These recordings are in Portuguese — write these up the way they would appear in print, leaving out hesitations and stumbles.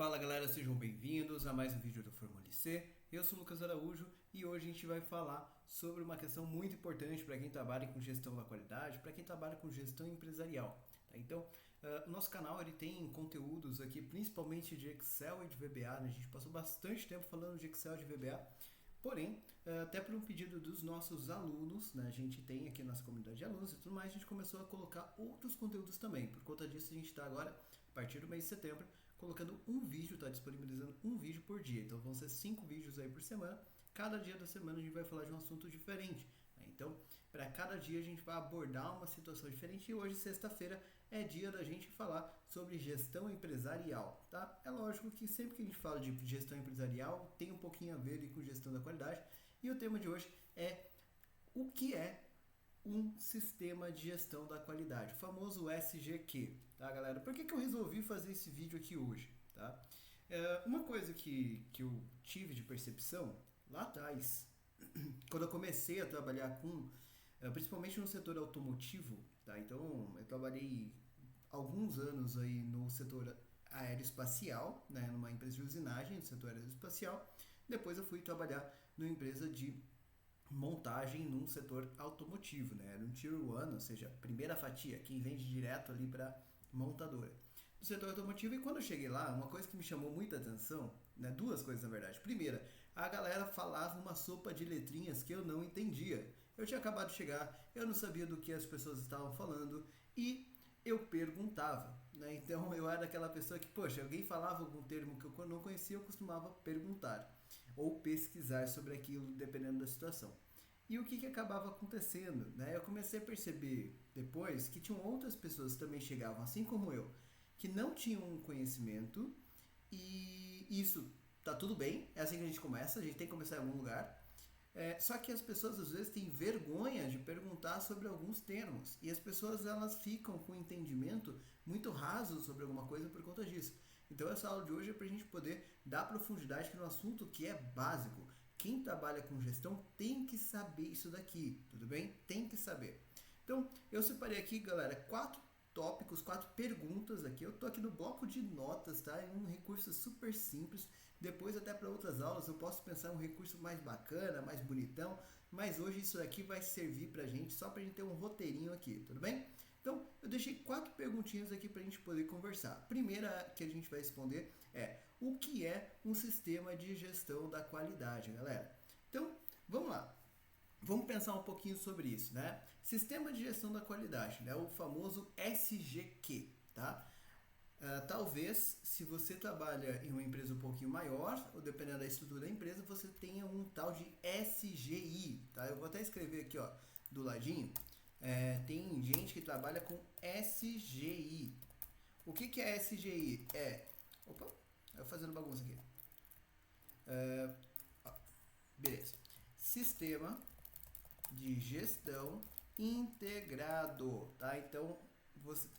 Fala galera, sejam bem-vindos a mais um vídeo do Fórmula C. Eu sou o Lucas Araújo e hoje a gente vai falar sobre uma questão muito importante para quem trabalha com gestão da qualidade, para quem trabalha com gestão empresarial. Tá? Então, o nosso canal ele tem conteúdos aqui, principalmente de Excel e de VBA. Né? A gente passou bastante tempo falando de Excel e de VBA. Porém, até por um pedido dos nossos alunos, né, a gente tem aqui nossa comunidade de alunos e tudo mais, a gente começou a colocar outros conteúdos também. Por conta disso, a gente está agora, a partir do mês de setembro, colocando um vídeo, está disponibilizando um vídeo por dia. Então vão ser 5 vídeos aí por semana. Cada dia da semana a gente vai falar de um assunto diferente. Né? Então, para cada dia a gente vai abordar uma situação diferente. E hoje, sexta-feira, é dia da gente falar sobre gestão empresarial. Tá? É lógico que sempre que a gente fala de gestão empresarial, tem um pouquinho a ver com gestão da qualidade. E o tema de hoje é o que é um sistema de gestão da qualidade, o famoso SGQ, tá galera? Por que eu resolvi fazer esse vídeo aqui hoje, tá? Uma coisa que eu tive de percepção lá atrás, quando eu comecei a trabalhar principalmente no setor automotivo, tá? Então eu trabalhei alguns anos aí no setor aeroespacial, né? Numa empresa de usinagem do setor aeroespacial. Depois eu fui trabalhar numa empresa de montagem num setor automotivo, né? Era um Tier 1, ou seja, primeira fatia, quem vende direto ali para montadora. No setor automotivo, e quando eu cheguei lá, uma coisa que me chamou muita atenção, né? Duas coisas na verdade. Primeira, a galera falava uma sopa de letrinhas que eu não entendia. Eu tinha acabado de chegar, eu não sabia do que as pessoas estavam falando e eu perguntava, né? Então eu era aquela pessoa que, poxa, alguém falava algum termo que eu não conhecia, eu costumava perguntar ou pesquisar sobre aquilo, dependendo da situação. E o que acabava acontecendo? Né? Eu comecei a perceber depois que tinham outras pessoas que também chegavam, assim como eu, que não tinham um conhecimento, e isso tá tudo bem, é assim que a gente começa, a gente tem que começar em algum lugar. Só que as pessoas às vezes têm vergonha de perguntar sobre alguns termos, e as pessoas elas ficam com um entendimento muito raso sobre alguma coisa por conta disso. Então essa aula de hoje é para a gente poder dar profundidade no assunto que é básico. Quem trabalha com gestão tem que saber isso daqui, tudo bem? Tem que saber. Então eu separei aqui, galera, 4 tópicos, 4 perguntas aqui. Eu tô aqui no bloco de notas, tá? É um recurso super simples. Depois até para outras aulas eu posso pensar um recurso mais bacana, mais bonitão, mas hoje isso aqui vai servir pra gente só pra gente ter um roteirinho aqui, tudo bem? Então, eu deixei 4 perguntinhas aqui pra gente poder conversar. A primeira que a gente vai responder é: o que é um sistema de gestão da qualidade, galera? Então, vamos lá. Vamos pensar um pouquinho sobre isso, né? Sistema de gestão da qualidade, né? O famoso SGQ, tá? Talvez, se você trabalha em uma empresa um pouquinho maior, ou dependendo da estrutura da empresa, você tenha um tal de SGI, tá? Eu vou até escrever aqui, ó, do ladinho. Tem gente que trabalha com SGI. O que é SGI? Opa, eu fazendo bagunça aqui. Beleza. Sistema de gestão integrado, tá? Então,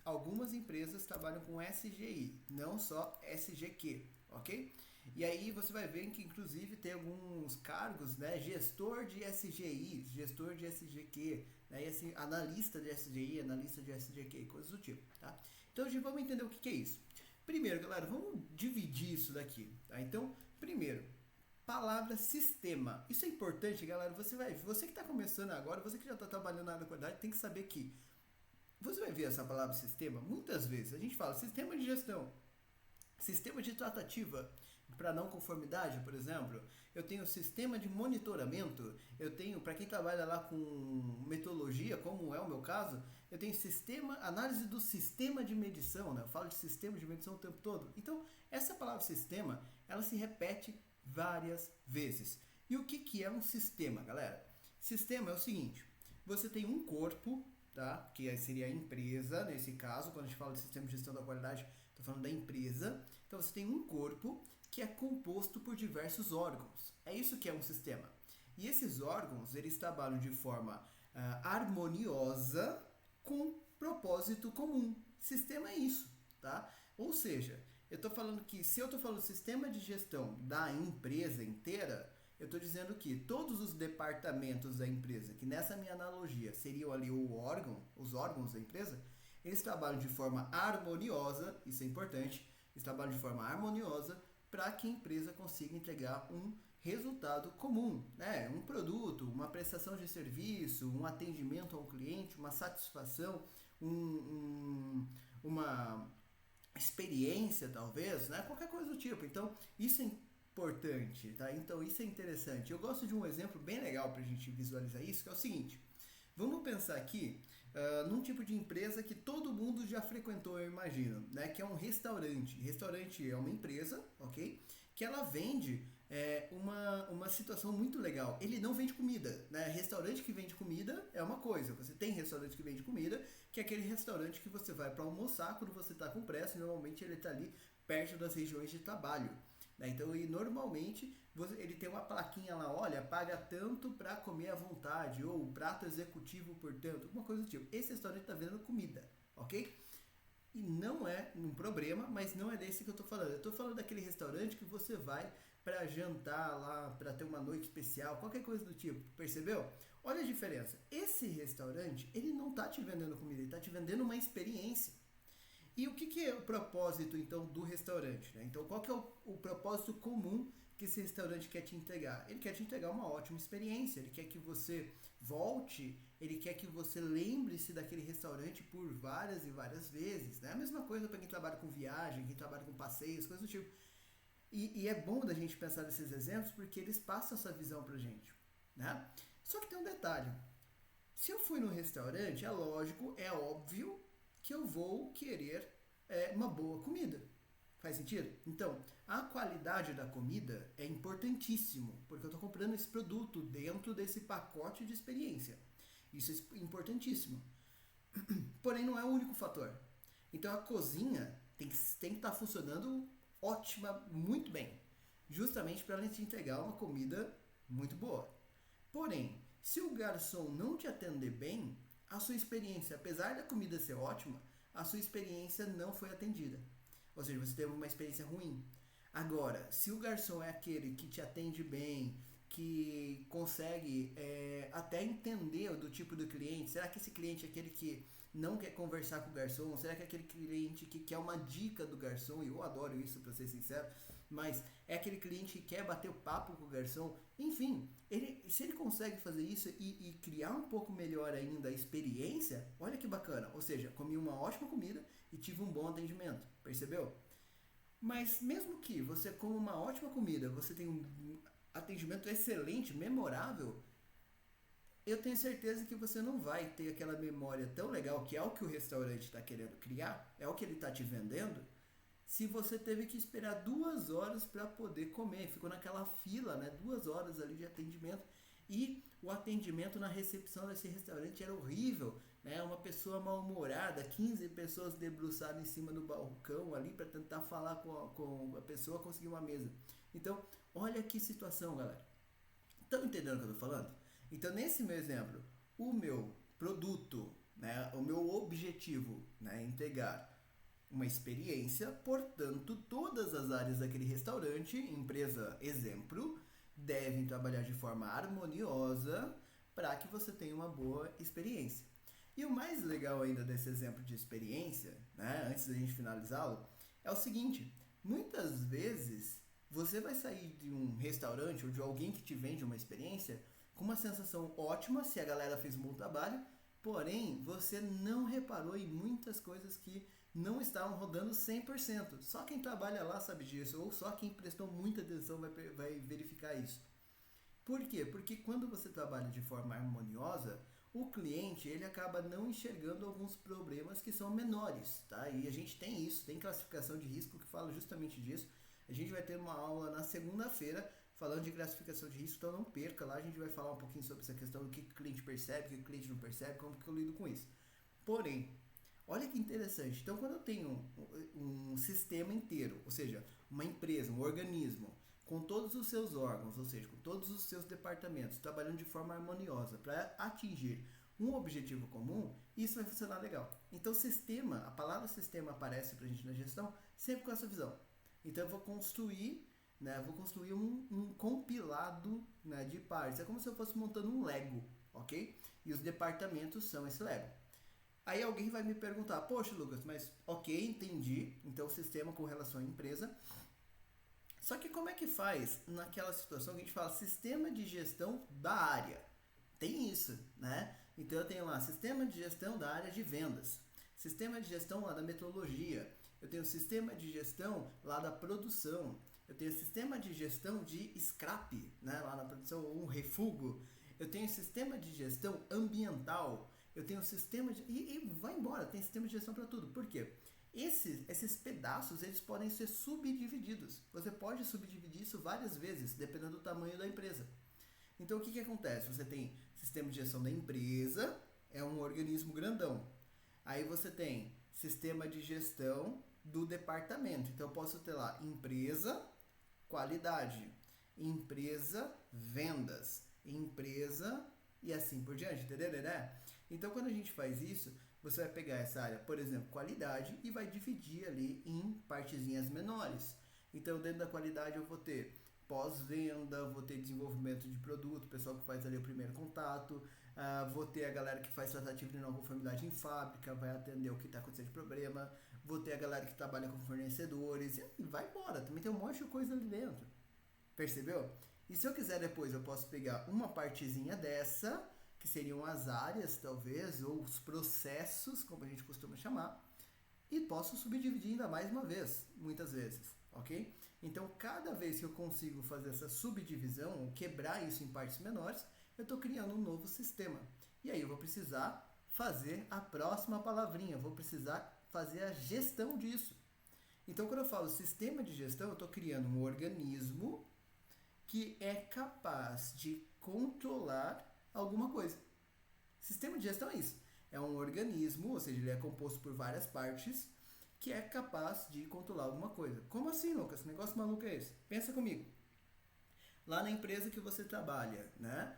algumas empresas trabalham com SGI, não só SGQ, ok? E aí você vai ver que inclusive tem alguns cargos, né? Gestor de SGI, gestor de SGQ, né? E assim, analista de SGI, analista de SGQ, coisas do tipo, tá? Então, vamos entender o que é isso. Primeiro, galera, vamos dividir isso daqui, tá? Então, primeiro, palavra sistema. Isso é importante, galera. Você que está começando agora, você que já está trabalhando na área da qualidade, tem que saber que você vai ver essa palavra sistema muitas vezes. A gente fala sistema de gestão, sistema de tratativa para não conformidade, por exemplo. Eu tenho sistema de monitoramento. Eu tenho, para quem trabalha lá com metodologia, como é o meu caso, eu tenho análise do sistema de medição, né? Eu falo de sistema de medição o tempo todo. Então, essa palavra sistema, ela se repete várias vezes. E o que é um sistema, galera? Sistema é o seguinte: você tem um corpo, tá? Que seria a empresa, nesse caso, quando a gente fala de sistema de gestão da qualidade, estou falando da empresa. Então você tem um corpo que é composto por diversos órgãos. É isso que é um sistema. E esses órgãos, eles trabalham de forma harmoniosa com propósito comum. Sistema é isso, tá? Ou seja, eu estou falando que, se eu estou falando sistema de gestão da empresa inteira, eu estou dizendo que todos os departamentos da empresa, que nessa minha analogia seriam ali os órgãos da empresa, eles trabalham de forma harmoniosa, isso é importante, eles trabalham de forma harmoniosa para que a empresa consiga entregar um resultado comum, né? Um produto, uma prestação de serviço, um atendimento ao cliente, uma satisfação, uma experiência, talvez, né? Qualquer coisa do tipo. Então, isso é importante, tá? Então, isso é interessante. Eu gosto de um exemplo bem legal para a gente visualizar isso, que é o seguinte. Vamos pensar aqui num tipo de empresa que todo mundo já frequentou, eu imagino, né? Que é um restaurante. Restaurante é uma empresa, ok? Que ela vende uma situação muito legal. Ele não vende comida, né? Restaurante que vende comida é uma coisa. Você tem restaurante que vende comida, que é aquele restaurante que você vai para almoçar quando você está com pressa. Normalmente ele está ali perto das regiões de trabalho. Né? Então, e normalmente ele tem uma plaquinha lá, olha, paga tanto para comer à vontade, ou prato executivo por tanto, alguma coisa do tipo. Esse restaurante está vendendo comida, ok? E não é um problema, mas não é desse que eu estou falando. Eu estou falando daquele restaurante que você vai para jantar lá, para ter uma noite especial, qualquer coisa do tipo, percebeu? Olha a diferença. Esse restaurante, ele não está te vendendo comida, ele está te vendendo uma experiência. E o que é o propósito, então, do restaurante? Né? Então, qual que é o propósito comum que esse restaurante quer te entregar? Ele quer te entregar uma ótima experiência, ele quer que você volte, ele quer que você lembre-se daquele restaurante por várias e várias vezes. Né? A mesma coisa para quem trabalha com viagem, quem trabalha com passeios, coisas do tipo. E é bom da gente pensar nesses exemplos porque eles passam essa visão pra gente. Né? Só que tem um detalhe. Se eu fui no restaurante, é lógico, é óbvio que eu vou querer uma boa comida. Faz sentido? Então, a qualidade da comida é importantíssimo, porque eu estou comprando esse produto dentro desse pacote de experiência. Isso é importantíssimo. Porém, não é o único fator. Então, a cozinha tem que estar funcionando ótima, muito bem, justamente para ela te entregar uma comida muito boa. Porém, se o garçom não te atender bem, a sua experiência, apesar da comida ser ótima, a sua experiência não foi atendida. Ou seja, você teve uma experiência ruim. Agora, se o garçom é aquele que te atende bem, que consegue até entender do tipo do cliente, será que esse cliente é aquele que não quer conversar com o garçom? Será que é aquele cliente que quer uma dica do garçom? E eu adoro isso, para ser sincero. Mas é aquele cliente que quer bater o papo com o garçom. Enfim, se ele consegue fazer isso e criar um pouco melhor ainda a experiência, olha que bacana. Ou seja, comi uma ótima comida e tive um bom atendimento. Percebeu? Mas mesmo que você coma uma ótima comida, você tem um atendimento excelente, memorável, eu tenho certeza que você não vai ter aquela memória tão legal, que é o que o restaurante está querendo criar, é o que ele está te vendendo, se você teve que esperar 2 horas para poder comer. Ficou naquela fila, né? 2 horas ali de atendimento. E o atendimento na recepção desse restaurante era horrível, né? Uma pessoa mal-humorada, 15 pessoas debruçadas em cima do balcão ali para tentar falar com a pessoa conseguir uma mesa. Então, olha que situação, galera. Estão entendendo o que eu estou falando? Então, nesse meu exemplo, o meu produto, né, o meu objetivo, né, é entregar uma experiência, portanto, todas as áreas daquele restaurante, empresa exemplo, devem trabalhar de forma harmoniosa para que você tenha uma boa experiência. E o mais legal ainda desse exemplo de experiência, né, antes da gente finalizá-lo, é o seguinte: muitas vezes você vai sair de um restaurante ou de alguém que te vende uma experiência com uma sensação ótima se a galera fez um bom trabalho, porém você não reparou em muitas coisas que não estavam rodando 100%. Só quem trabalha lá sabe disso, ou só quem prestou muita atenção vai verificar isso. Por quê? Porque quando você trabalha de forma harmoniosa, o cliente ele acaba não enxergando alguns problemas que são menores, tá? E a gente tem isso, tem classificação de risco que fala justamente disso. A gente vai ter uma aula na segunda-feira falando de classificação de risco, então não perca lá, a gente vai falar um pouquinho sobre essa questão do que o cliente percebe, o que o cliente não percebe, como que eu lido com isso. Porém, olha que interessante, então quando eu tenho um sistema inteiro, ou seja, uma empresa, um organismo, com todos os seus órgãos, ou seja, com todos os seus departamentos, trabalhando de forma harmoniosa para atingir um objetivo comum, isso vai funcionar legal. Então, sistema, a palavra sistema aparece para a gente na gestão sempre com essa visão. Então, eu vou construir, né, um compilado, né, de partes. É como se eu fosse montando um Lego, ok? E os departamentos são esse Lego. Aí alguém vai me perguntar, poxa, Lucas, mas ok, entendi, então o sistema com relação à empresa. Só que como é que faz naquela situação que a gente fala sistema de gestão da área? Tem isso, né? Então eu tenho lá sistema de gestão da área de vendas, sistema de gestão lá da metodologia, eu tenho sistema de gestão lá da produção, eu tenho sistema de gestão de scrap, né? Lá na produção, um refugo, eu tenho sistema de gestão ambiental, eu tenho sistema de... E vai embora, tem sistema de gestão para tudo. Por quê? Esses pedaços eles podem ser subdivididos. Você pode subdividir isso várias vezes, dependendo do tamanho da empresa. Então o que acontece? Você tem sistema de gestão da empresa, é um organismo grandão. Aí você tem sistema de gestão do departamento. Então eu posso ter lá empresa, qualidade, empresa, vendas, empresa e assim por diante, entendeu? Né? Então quando a gente faz isso, você vai pegar essa área, por exemplo, qualidade, e vai dividir ali em partezinhas menores. Então, dentro da qualidade, eu vou ter pós-venda, vou ter desenvolvimento de produto, pessoal que faz ali o primeiro contato, vou ter a galera que faz tratativa de não conformidade em fábrica, vai atender o que está acontecendo de problema, vou ter a galera que trabalha com fornecedores, e vai embora, também tem um monte de coisa ali dentro. Percebeu? E se eu quiser depois, eu posso pegar uma partezinha dessa, que seriam as áreas, talvez, ou os processos, como a gente costuma chamar, e posso subdividir ainda mais uma vez, muitas vezes, ok? Então, cada vez que eu consigo fazer essa subdivisão, ou quebrar isso em partes menores, eu estou criando um novo sistema. E aí eu vou precisar fazer a próxima palavrinha, vou precisar fazer a gestão disso. Então, quando eu falo sistema de gestão, eu estou criando um organismo que é capaz de controlar alguma coisa. Sistema de gestão é isso. É um organismo, ou seja, ele é composto por várias partes, que é capaz de controlar alguma coisa. Como assim, Lucas? Que negócio maluco é esse? Pensa comigo. Lá na empresa que você trabalha, né?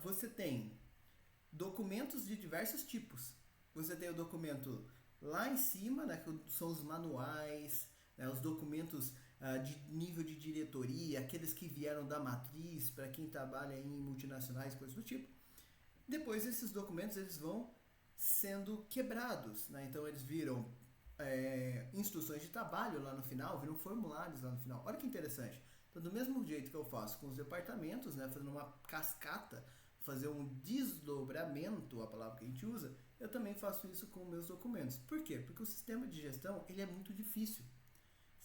Você tem documentos de diversos tipos. Você tem o documento lá em cima, né, que são os manuais, né, os documentos de nível de diretoria, aqueles que vieram da matriz, para quem trabalha em multinacionais, coisas do tipo. Depois esses documentos eles vão sendo quebrados, né? Então eles viram instruções de trabalho lá no final, viram formulários lá no final. Olha que interessante. Então, do mesmo jeito que eu faço com os departamentos, né, fazendo uma cascata, fazer um desdobramento, a palavra que a gente usa, eu também faço isso com meus documentos. Por quê? Porque o sistema de gestão ele é muito difícil.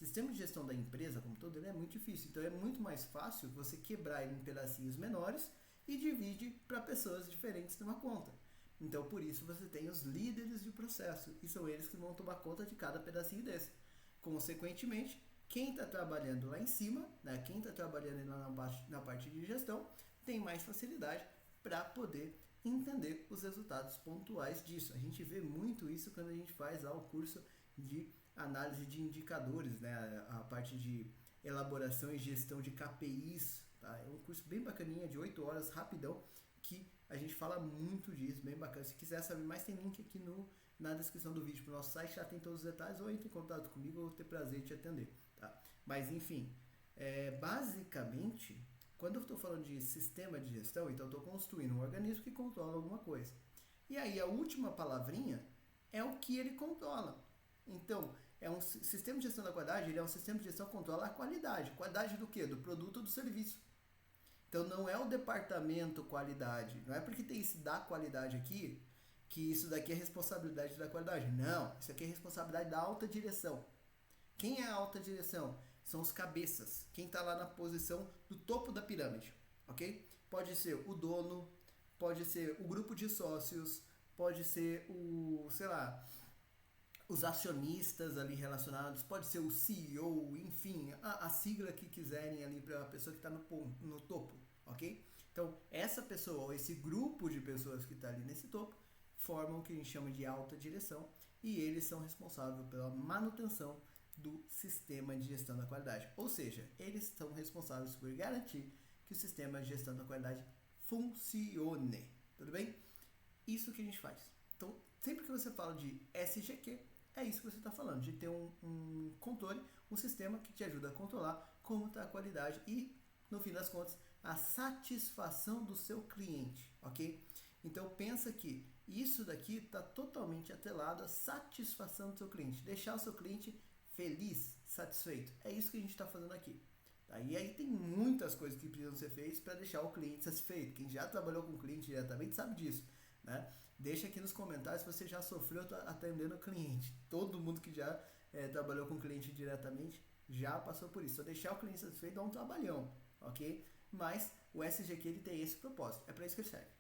O sistema de gestão da empresa como todo ele é muito difícil. Então é muito mais fácil você quebrar ele em pedacinhos menores e divide para pessoas diferentes numa conta. Então por isso você tem os líderes de processo e são eles que vão tomar conta de cada pedacinho desse. Consequentemente, quem está trabalhando lá em cima, né, quem está trabalhando na parte de gestão, tem mais facilidade para poder entender os resultados pontuais disso. A gente vê muito isso quando a gente faz lá o curso de análise de indicadores, né, a parte de elaboração e gestão de KPIs. Tá? É um curso bem bacaninha, de 8 horas, rapidão, que a gente fala muito disso, bem bacana. Se quiser saber mais, tem link aqui na descrição do vídeo para o nosso site, já tem todos os detalhes, ou entre em contato comigo, eu vou ter prazer em te atender. Tá? Mas enfim, basicamente, quando eu estou falando de sistema de gestão, então eu estou construindo um organismo que controla alguma coisa. E aí a última palavrinha é o que ele controla. Então, é um sistema de gestão da qualidade, ele é um sistema de gestão que controla a qualidade. Qualidade do quê? Do produto ou do serviço. Então não é o departamento qualidade, não é porque tem esse da qualidade aqui, que isso daqui é responsabilidade da qualidade. Não, isso aqui é responsabilidade da alta direção. Quem é a alta direção? São os cabeças, quem está lá na posição do topo da pirâmide, ok? Pode ser o dono, pode ser o grupo de sócios, pode ser os acionistas ali relacionados, pode ser o CEO, enfim, a sigla que quiserem ali para a pessoa que está no topo, ok? Então, essa pessoa, ou esse grupo de pessoas que está ali nesse topo, formam o que a gente chama de alta direção e eles são responsáveis pela manutenção do sistema de gestão da qualidade. Ou seja, eles são responsáveis por garantir que o sistema de gestão da qualidade funcione. Tudo bem? Isso que a gente faz. Então, sempre que você fala de SGQ, é isso que você está falando, de ter um controle, um sistema que te ajuda a controlar como está a qualidade e, no fim das contas, a satisfação do seu cliente, ok? Então pensa que Isso daqui está totalmente atrelado à satisfação do seu cliente, deixar o seu cliente feliz, satisfeito. É isso que a gente está fazendo aqui. Tá? E aí tem muitas coisas que precisam ser feitas para deixar o cliente satisfeito. Quem já trabalhou com o cliente diretamente sabe disso, né? Deixa aqui nos comentários se você já sofreu atendendo o cliente. Todo mundo que já trabalhou com o cliente diretamente já passou por isso. Só deixar o cliente satisfeito dá um trabalhão, ok? Mas o SGQ ele tem esse propósito, é para isso que ele serve.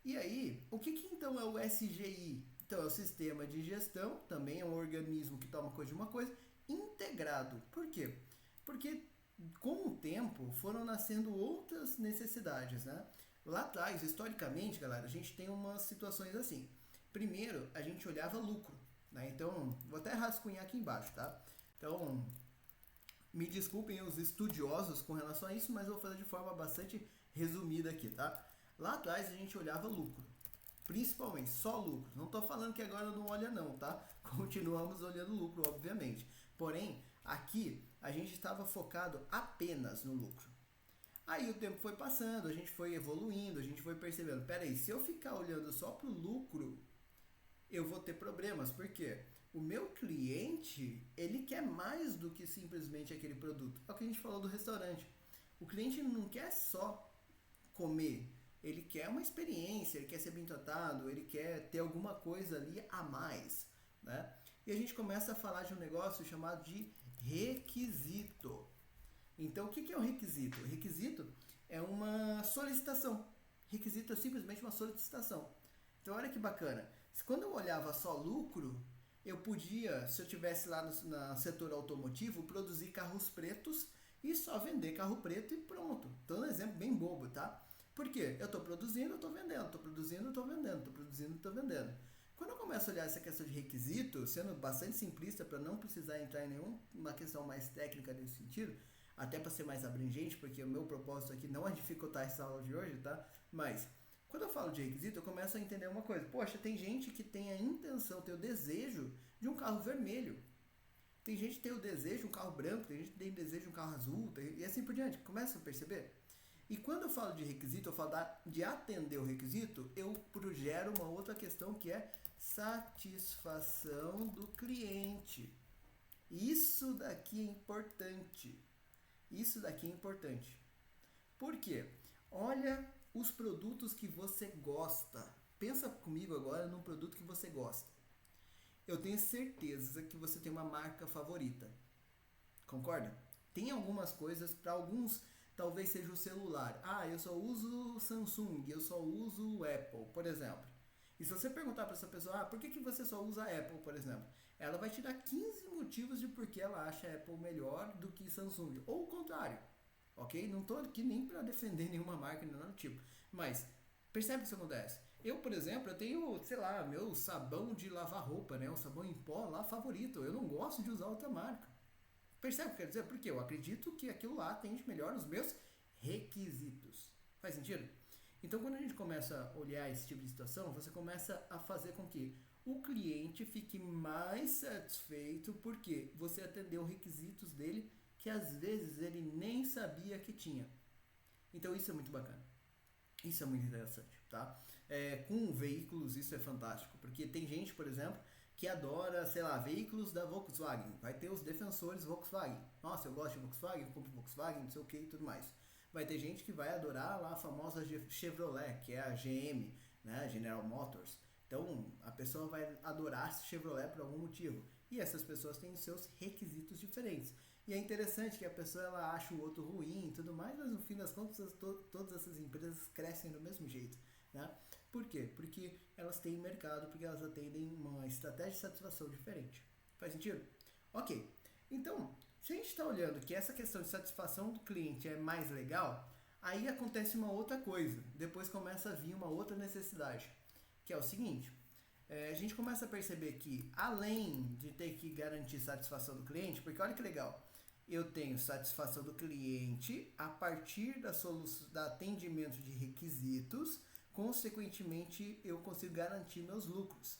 E aí, o que então é o SGI? Então é o Sistema de Gestão, também é um organismo que toma conta de uma coisa, integrado. Por quê? Porque com o tempo foram nascendo outras necessidades, né? Lá atrás, historicamente, galera, a gente tem umas situações assim. Primeiro, a gente olhava lucro, né? Então, vou até rascunhar aqui embaixo, tá? Então, me desculpem os estudiosos com relação a isso, mas eu vou fazer de forma bastante resumida aqui, tá? Lá atrás a gente olhava lucro, principalmente só lucro. Não estou falando que agora não olha não, tá? Continuamos olhando lucro, obviamente. Porém, aqui a gente estava focado apenas no lucro. Aí o tempo foi passando, a gente foi evoluindo, a gente foi percebendo, peraí, se eu ficar olhando só para o lucro, eu vou ter problemas. Por quê? O meu cliente, ele quer mais do que simplesmente aquele produto. É o que a gente falou do restaurante. O cliente não quer só comer, ele quer uma experiência, ele quer ser bem tratado, ele quer ter alguma coisa ali a mais, né? E a gente começa a falar de um negócio chamado de requisito. Então, o que é um requisito? Requisito é uma solicitação. Requisito é simplesmente uma solicitação. Então, olha que bacana. Quando eu olhava só lucro, eu podia, se eu tivesse lá no setor automotivo, produzir carros pretos e só vender carro preto e pronto. Então, um exemplo bem bobo, tá? Por quê? Eu estou produzindo, eu estou vendendo, estou produzindo, eu estou vendendo, estou produzindo, estou vendendo. Quando eu começo a olhar essa questão de requisito, sendo bastante simplista para não precisar entrar em nenhuma questão mais técnica nesse sentido, até para ser mais abrangente, porque o meu propósito aqui não é dificultar essa aula de hoje, tá? Mas, quando eu falo de requisito, eu começo a entender uma coisa. Poxa, tem gente que tem a intenção, tem o desejo de um carro vermelho. Tem gente que tem o desejo de um carro branco, tem gente que tem o desejo de um carro azul, e assim por diante. Começa a perceber? E quando eu falo de requisito, eu falo de atender o requisito, eu gero uma outra questão que é satisfação do cliente. Isso daqui é importante. Isso daqui é importante. Por quê? Olha os produtos que você gosta. Pensa comigo agora num produto que você gosta. Eu tenho certeza que você tem uma marca favorita. Concorda? Tem algumas coisas, para alguns talvez seja o celular. Ah, eu só uso Samsung, eu só uso Apple, por exemplo. E se você perguntar para essa pessoa, por que você só usa Apple, por exemplo? Ela vai te dar 15 motivos de por que ela acha Apple melhor do que Samsung. Ou o contrário, ok? Não estou aqui nem para defender nenhuma marca, nem nada do tipo. Mas, percebe o que isso acontece? Eu, por exemplo, eu tenho, sei lá, meu sabão de lavar roupa, né? Um sabão em pó lá favorito. Eu não gosto de usar outra marca. Percebe o que quer dizer? Porque eu acredito que aquilo lá atende melhor os meus requisitos. Faz sentido? Então, quando a gente começa a olhar esse tipo de situação, você começa a fazer com que o cliente fique mais satisfeito porque você atendeu requisitos dele que às vezes ele nem sabia que tinha. Então, isso é muito bacana. Isso é muito interessante, tá? Com veículos isso é fantástico, porque tem gente, por exemplo, que adora, sei lá, veículos da Volkswagen. Vai ter os defensores Volkswagen. Nossa, eu gosto de Volkswagen, eu compro Volkswagen, não sei o que e tudo mais. Vai ter gente que vai adorar lá a famosa Chevrolet, que é a GM, né, General Motors. Então, a pessoa vai adorar Chevrolet por algum motivo. E essas pessoas têm seus requisitos diferentes. E é interessante que a pessoa ela acha o outro ruim e tudo mais, mas no fim das contas todas essas empresas crescem do mesmo jeito, né? Por quê? Porque elas têm mercado, porque elas atendem uma estratégia de satisfação diferente. Faz sentido? Ok. Então, se a gente está olhando que essa questão de satisfação do cliente é mais legal, aí acontece uma outra coisa. Depois começa a vir uma outra necessidade, que é o seguinte. A gente começa a perceber que, além de ter que garantir satisfação do cliente, porque olha que legal, eu tenho satisfação do cliente a partir da atendimento de requisitos, consequentemente eu consigo garantir meus lucros.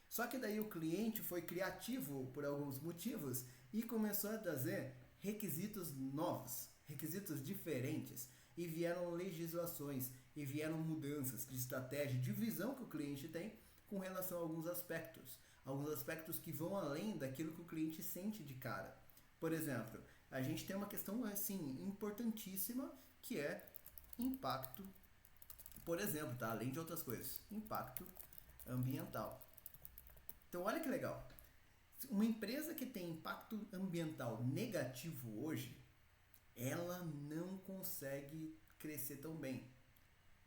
Só que daí o cliente foi criativo por alguns motivos e começou a trazer requisitos novos, requisitos diferentes, e vieram legislações, e vieram mudanças de estratégia, de visão que o cliente tem com relação a alguns aspectos que vão além daquilo que o cliente sente de cara. Por exemplo, a gente tem uma questão assim importantíssima que é impacto, por exemplo, tá? Além de outras coisas, impacto ambiental. Então, olha que legal. Uma empresa que tem impacto ambiental negativo hoje, ela não consegue crescer tão bem.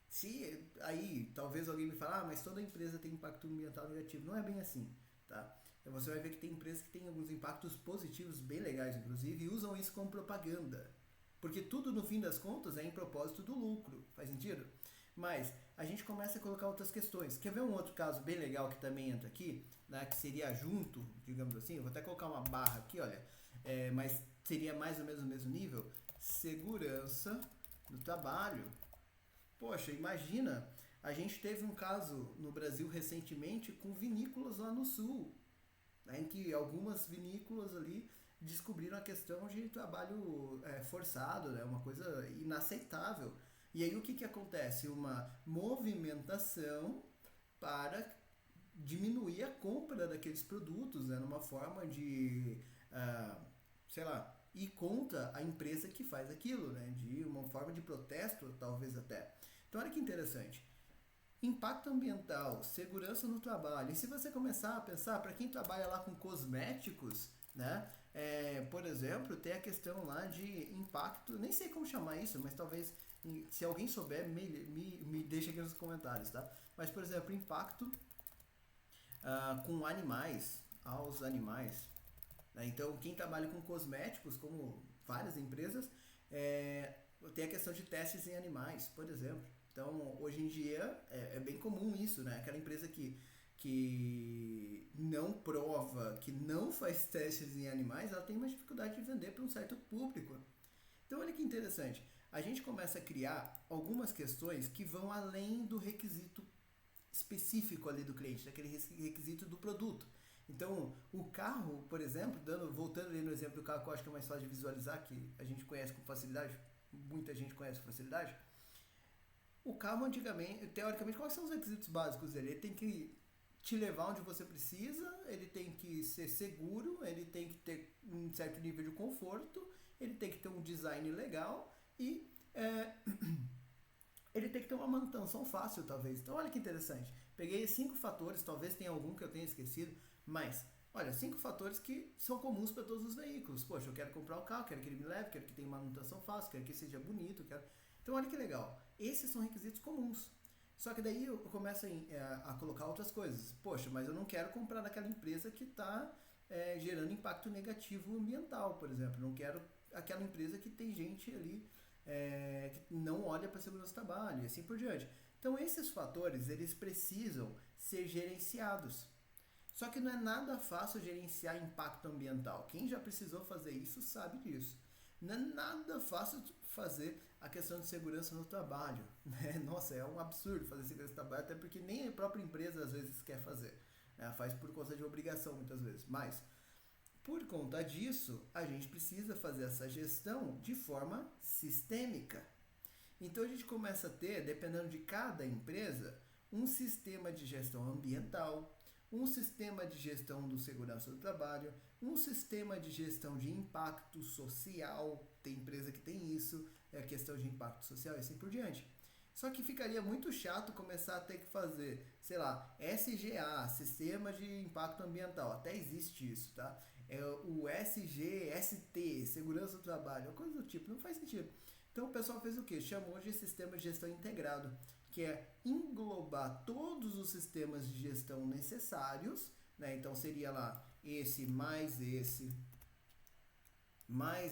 Se aí talvez alguém me fale, mas toda empresa tem impacto ambiental negativo. Não é bem assim, tá? Você vai ver que tem empresas que têm alguns impactos positivos bem legais, inclusive, e usam isso como propaganda. Porque tudo, no fim das contas, é em propósito do lucro. Faz sentido? Mas a gente começa a colocar outras questões. Quer ver um outro caso bem legal que também entra aqui? Né, que seria junto, digamos assim. Eu vou até colocar uma barra aqui, olha. Mas seria mais ou menos o mesmo nível. Segurança do trabalho. Poxa, imagina, a gente teve um caso no Brasil recentemente com vinícolas lá no sul, né, em que algumas vinícolas ali descobriram a questão de trabalho forçado, né, uma coisa inaceitável. E aí o que acontece? Uma movimentação para diminuir a compra daqueles produtos, né, numa forma de, sei lá, ir contra a empresa que faz aquilo, né, de uma forma de protesto, talvez até. Então, olha que interessante. Impacto ambiental, segurança no trabalho. E se você começar a pensar, para quem trabalha lá com cosméticos, né? Por exemplo, tem a questão lá de impacto, nem sei como chamar isso, mas talvez, se alguém souber, me deixe aqui nos comentários, tá? Mas, por exemplo, impacto com animais, aos animais. Né? Então, quem trabalha com cosméticos, como várias empresas, tem a questão de testes em animais, por exemplo. Então, hoje em dia, é bem comum isso, né? Aquela empresa que não prova, que não faz testes em animais, ela tem uma dificuldade de vender para um certo público. Então, olha que interessante. A gente começa a criar algumas questões que vão além do requisito específico ali do cliente, daquele requisito do produto. Então, o carro, por exemplo, voltando ali no exemplo do carro que eu acho que é mais fácil de visualizar, que a gente conhece com facilidade, muita gente conhece com facilidade, o carro antigamente, teoricamente, quais são os requisitos básicos dele? Ele tem que te levar onde você precisa, ele tem que ser seguro, ele tem que ter um certo nível de conforto, ele tem que ter um design legal e ele tem que ter uma manutenção fácil, talvez. Então, olha que interessante. Peguei 5 fatores, talvez tenha algum que eu tenha esquecido, mas, olha, 5 fatores que são comuns para todos os veículos. Poxa, eu quero comprar o carro, quero que ele me leve, quero que tenha manutenção fácil, quero que seja bonito, quero... Então, olha que legal. Esses são requisitos comuns. Só que daí eu começo a colocar outras coisas. Poxa, mas eu não quero comprar daquela empresa que está gerando impacto negativo ambiental, por exemplo. Não quero aquela empresa que tem gente ali que não olha para a segurança do trabalho e assim por diante. Então, esses fatores, eles precisam ser gerenciados. Só que não é nada fácil gerenciar impacto ambiental. Quem já precisou fazer isso sabe disso. Não é nada fácil fazer a questão de segurança no trabalho. Né? Nossa, é um absurdo fazer segurança no trabalho, até porque nem a própria empresa às vezes quer fazer. Ela faz por conta de obrigação muitas vezes. Mas, por conta disso, a gente precisa fazer essa gestão de forma sistêmica. Então a gente começa a ter, dependendo de cada empresa, um sistema de gestão ambiental, um sistema de gestão do segurança do trabalho, um sistema de gestão de impacto social, tem empresa que tem isso, é a questão de impacto social e assim por diante. Só que ficaria muito chato começar a ter que fazer, sei lá, SGA, Sistema de Impacto Ambiental, até existe isso, tá? O SGST, Segurança do Trabalho, coisa do tipo, não faz sentido. Então o pessoal fez o quê? Chamou de Sistema de Gestão Integrado, que é englobar todos os sistemas de gestão necessários, né? Então seria lá esse mais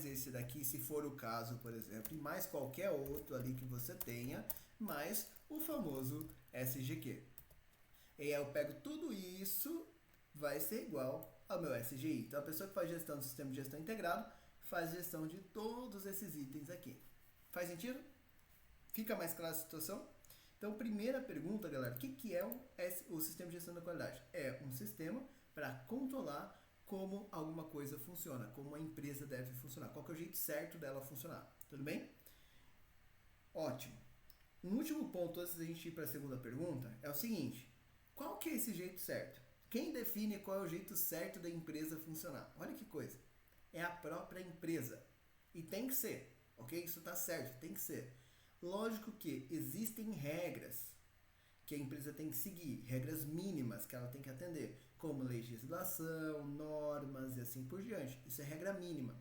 esse daqui, se for o caso, por exemplo, e mais qualquer outro ali que você tenha, mais o famoso SGQ. E aí eu pego tudo isso, vai ser igual ao meu SGI. Então a pessoa que faz gestão do sistema de gestão integrado faz gestão de todos esses itens aqui. Faz sentido? Fica mais clara a situação? Então, primeira pergunta, galera, o que é o sistema de gestão da qualidade? É um sistema para controlar como alguma coisa funciona, como a empresa deve funcionar, qual que é o jeito certo dela funcionar, tudo bem? Ótimo. Um último ponto antes da gente ir para a segunda pergunta é o seguinte: qual que é esse jeito certo? Quem define qual é o jeito certo da empresa funcionar? Olha que coisa. É a própria empresa. E tem que ser, ok? Isso está certo, tem que ser. Lógico que existem regras que a empresa tem que seguir, regras mínimas que ela tem que atender, como legislação, normas e assim por diante. Isso é regra mínima.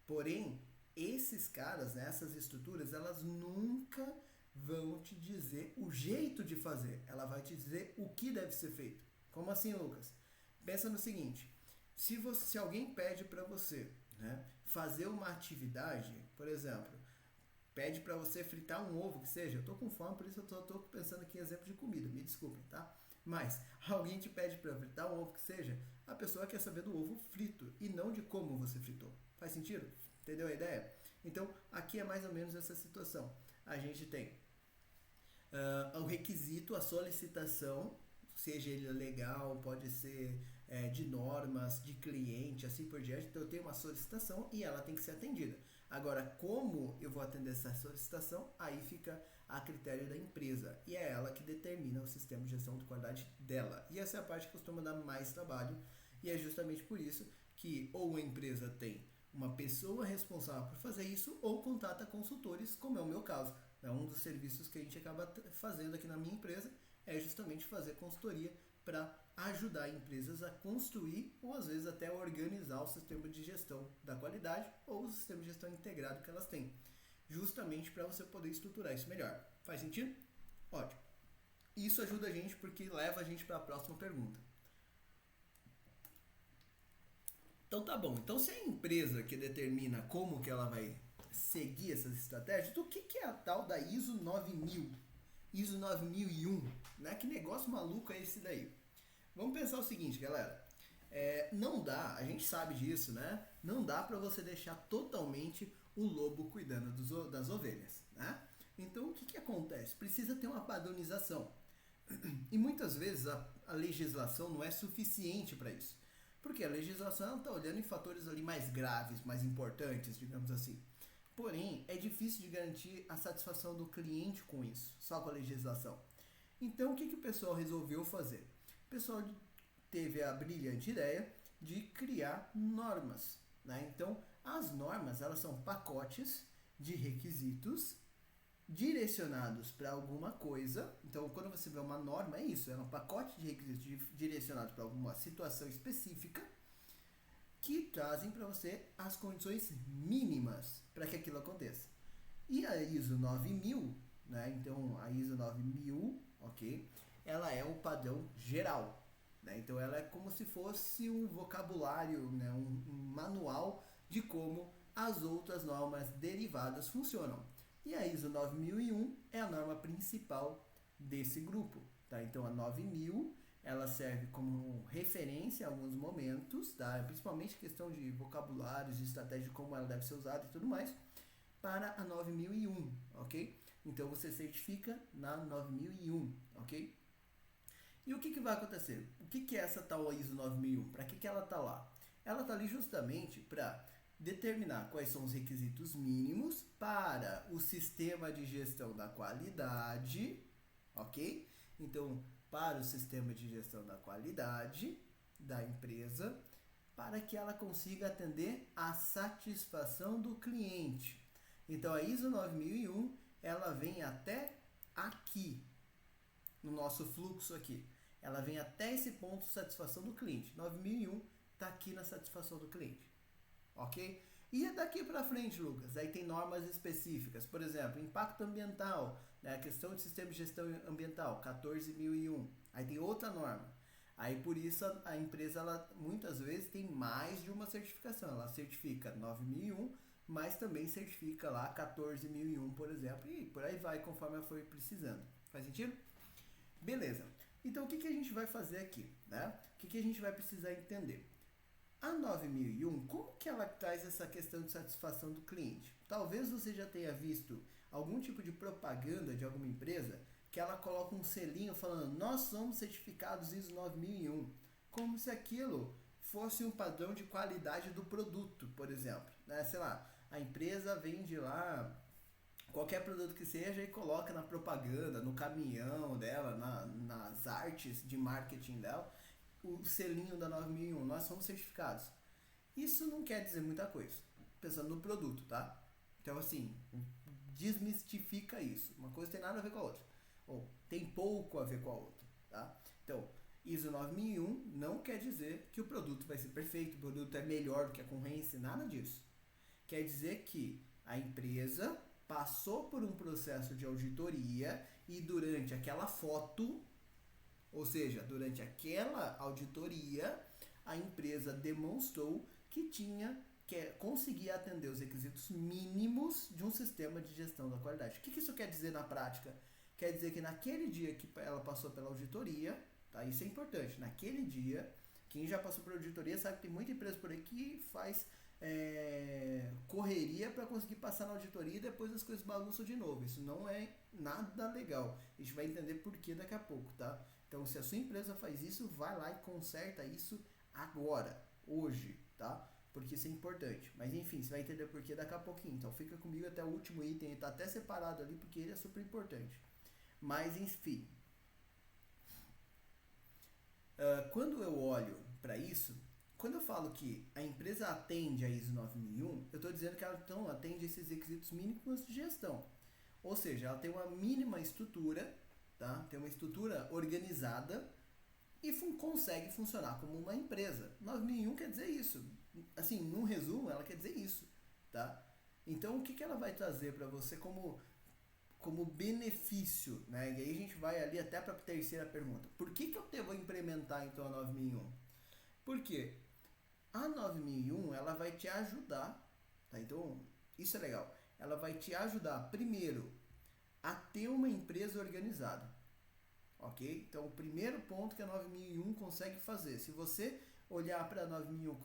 Porém, esses caras, né, essas estruturas, elas nunca vão te dizer o jeito de fazer. Ela vai te dizer o que deve ser feito. Como assim, Lucas? Pensa no seguinte: se alguém pede para você, né, fazer uma atividade, por exemplo, pede para você fritar um ovo, que seja, eu tô com fome, por isso eu tô pensando aqui em exemplo de comida, me desculpem, tá? Mas alguém te pede para fritar um ovo, que seja, a pessoa quer saber do ovo frito e não de como você fritou. Faz sentido? Entendeu a ideia? Então, aqui é mais ou menos essa situação. A gente tem o requisito, a solicitação, seja ele legal, pode ser de normas, de cliente, assim por diante. Então eu tenho uma solicitação e ela tem que ser atendida. Agora, como eu vou atender essa solicitação, aí fica a critério da empresa. E é ela que determina o sistema de gestão de qualidade dela. E essa é a parte que costuma dar mais trabalho. E é justamente por isso que ou a empresa tem uma pessoa responsável por fazer isso ou contrata consultores, como é o meu caso. Um dos serviços que a gente acaba fazendo aqui na minha empresa é justamente fazer consultoria para ajudar empresas a construir ou às vezes até organizar o sistema de gestão da qualidade ou o sistema de gestão integrado que elas têm, justamente para você poder estruturar isso melhor. Faz sentido? Ótimo. Isso ajuda a gente porque leva a gente para a próxima pergunta. Então tá bom. Então se é a empresa que determina como que ela vai seguir essas estratégias, então o que é a tal da ISO 9000? ISO 9001, né? Que negócio maluco é esse daí? Vamos pensar o seguinte, galera. Não dá, a gente sabe disso, né? Não dá para você deixar totalmente o lobo cuidando das ovelhas, né? Então o que acontece? Precisa ter uma padronização. E muitas vezes a legislação não é suficiente para isso. Porque a legislação está olhando em fatores ali mais graves, mais importantes, digamos assim. Porém, é difícil de garantir a satisfação do cliente com isso, só com a legislação. Então, o que o pessoal resolveu fazer? O pessoal teve a brilhante ideia de criar normas, né? Então, as normas, elas são pacotes de requisitos direcionados para alguma coisa. Então, quando você vê uma norma, é isso, é um pacote de requisitos direcionados para alguma situação específica que trazem para você as condições mínimas para que aquilo aconteça. E a ISO 9000, né? Então a ISO 9000, ok? Ela é o padrão geral, né? Então ela é como se fosse um vocabulário, né? um manual de como as outras normas derivadas funcionam. E a ISO 9001 é a norma principal desse grupo, tá? Então a 9000 ela serve como referência em alguns momentos, tá? Principalmente questão de vocabulários, de estratégia de como ela deve ser usada e tudo mais, para a 9001, ok? Então você certifica na 9001, ok? E o que vai acontecer? O que é essa tal ISO 9001? Para que ela está lá? Ela está ali justamente para determinar quais são os requisitos mínimos para o sistema de gestão da qualidade, ok? Então, para o sistema de gestão da qualidade da empresa, para que ela consiga atender a satisfação do cliente. Então a ISO 9001, ela vem até aqui, no nosso fluxo aqui. Ela vem até esse ponto de satisfação do cliente. 9001 está aqui na satisfação do cliente. Ok? E daqui para frente, Lucas, aí tem normas específicas. Por exemplo, impacto ambiental, né? A questão de sistema de gestão ambiental, 14001. Aí tem outra norma. Aí por isso a empresa, ela muitas vezes tem mais de uma certificação. Ela certifica 9001, mas também certifica lá 14001, por exemplo, e por aí vai conforme ela for precisando. Faz sentido? Beleza. Então o que a gente vai fazer aqui, né? O que a gente vai precisar entender? A 9001, como que ela traz essa questão de satisfação do cliente? Talvez você já tenha visto algum tipo de propaganda de alguma empresa que ela coloca um selinho falando: nós somos certificados ISO 9001, como se aquilo fosse um padrão de qualidade do produto, por exemplo, né? Sei lá, a empresa vende lá qualquer produto que seja e coloca na propaganda, no caminhão dela, nas artes de marketing dela, o selinho da 9001, nós somos certificados. Isso não quer dizer muita coisa, pensando no produto, tá? Então, assim, desmistifica isso. Uma coisa tem nada a ver com a outra, ou tem pouco a ver com a outra, tá? Então, ISO 9001 não quer dizer que o produto vai ser perfeito, o produto é melhor do que a concorrência, nada disso. Quer dizer que a empresa passou por um processo de auditoria e durante aquela foto, ou seja, durante aquela auditoria, a empresa demonstrou que conseguia atender os requisitos mínimos de um sistema de gestão da qualidade. O que isso quer dizer na prática? Quer dizer que naquele dia que ela passou pela auditoria, tá? Isso é importante, naquele dia, quem já passou por auditoria sabe que tem muita empresa por aí que faz correria para conseguir passar na auditoria e depois as coisas bagunçam de novo. Isso não é nada legal. A gente vai entender por que daqui a pouco, tá? Então, se a sua empresa faz isso, vai lá e conserta isso agora, hoje, tá? Porque isso é importante. Mas enfim, você vai entender por que daqui a pouquinho. Então, fica comigo até o último item. Ele tá até separado ali porque ele é super importante. Mas enfim, quando eu olho para isso, quando eu falo que a empresa atende a ISO 9001, eu estou dizendo que ela então atende esses requisitos mínimos de gestão. Ou seja, ela tem uma mínima estrutura, tá? Tem uma estrutura organizada e consegue funcionar como uma empresa. 9001 quer dizer isso. Assim, num resumo, ela quer dizer isso, tá? Então, o que ela vai trazer para você como benefício, né? E aí a gente vai ali até para a terceira pergunta. Por que eu devo implementar então a 9001? Porque a 9001 ela vai te ajudar, tá? Então, isso é legal. Ela vai te ajudar, primeiro, a ter uma empresa organizada, ok? Então, o primeiro ponto que a 9001 consegue fazer, se você olhar para a 9001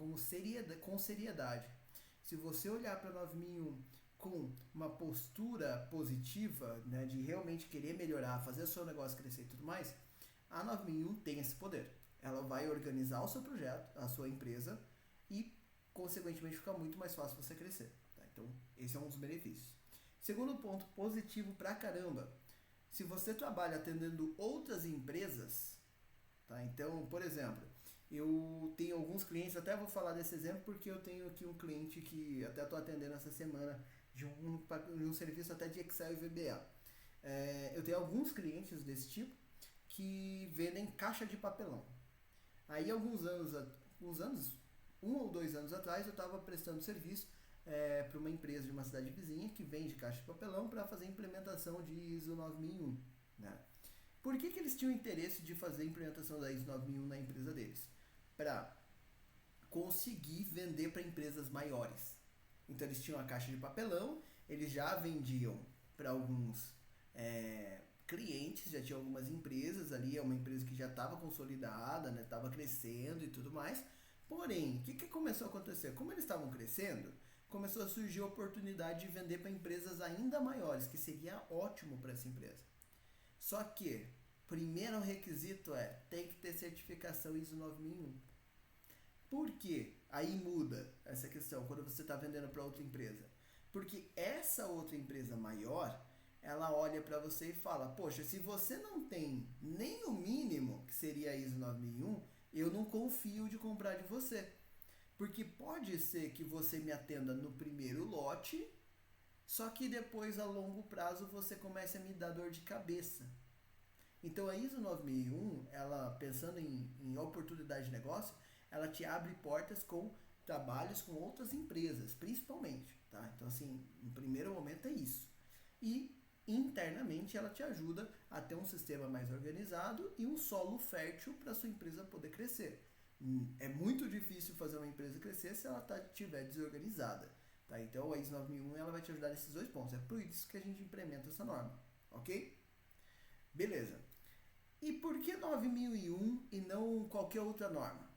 com seriedade, se você olhar para a 9001 com uma postura positiva, né, de realmente querer melhorar, fazer o seu negócio crescer e tudo mais, a 9001 tem esse poder. Ela vai organizar o seu projeto, a sua empresa, e, consequentemente, fica muito mais fácil você crescer. Tá? Então, esse é um dos benefícios. Segundo ponto positivo pra caramba, se você trabalha atendendo outras empresas, tá? Então, por exemplo, eu tenho alguns clientes, até vou falar desse exemplo porque eu tenho aqui um cliente que até estou atendendo essa semana de um serviço até de Excel e VBA. Eu tenho alguns clientes desse tipo que vendem caixa de papelão. Aí alguns anos, 1 ou 2 anos atrás, eu estava prestando serviço para uma empresa de uma cidade vizinha que vende caixa de papelão para fazer implementação de ISO 9001. Né? Por que eles tinham interesse de fazer a implementação da ISO 9001 na empresa deles? Para conseguir vender para empresas maiores. Então eles tinham a caixa de papelão, eles já vendiam para alguns clientes, já tinha algumas empresas ali, é uma empresa que já estava consolidada, né, estava crescendo e tudo mais. Porém, o que começou a acontecer? Como eles estavam crescendo, começou a surgir a oportunidade de vender para empresas ainda maiores, que seria ótimo para essa empresa. Só que, primeiro requisito tem que ter certificação ISO 9001. Por quê? Aí muda essa questão quando você está vendendo para outra empresa. Porque essa outra empresa maior, ela olha para você e fala, poxa, se você não tem nem o mínimo, que seria a ISO 9001, eu não confio de comprar de você. Porque pode ser que você me atenda no primeiro lote, só que depois a longo prazo você comece a me dar dor de cabeça. Então a ISO 9001, ela pensando em oportunidade de negócio, ela te abre portas com trabalhos com outras empresas, principalmente, tá? Então assim, no primeiro momento é isso. E internamente ela te ajuda a ter um sistema mais organizado e um solo fértil para sua empresa poder crescer. É muito difícil fazer uma empresa crescer se ela estiver desorganizada, tá? Então a ISO 9001 ela vai te ajudar nesses dois pontos. É por isso que a gente implementa essa norma, ok? Beleza. E por que 9001 e não qualquer outra norma?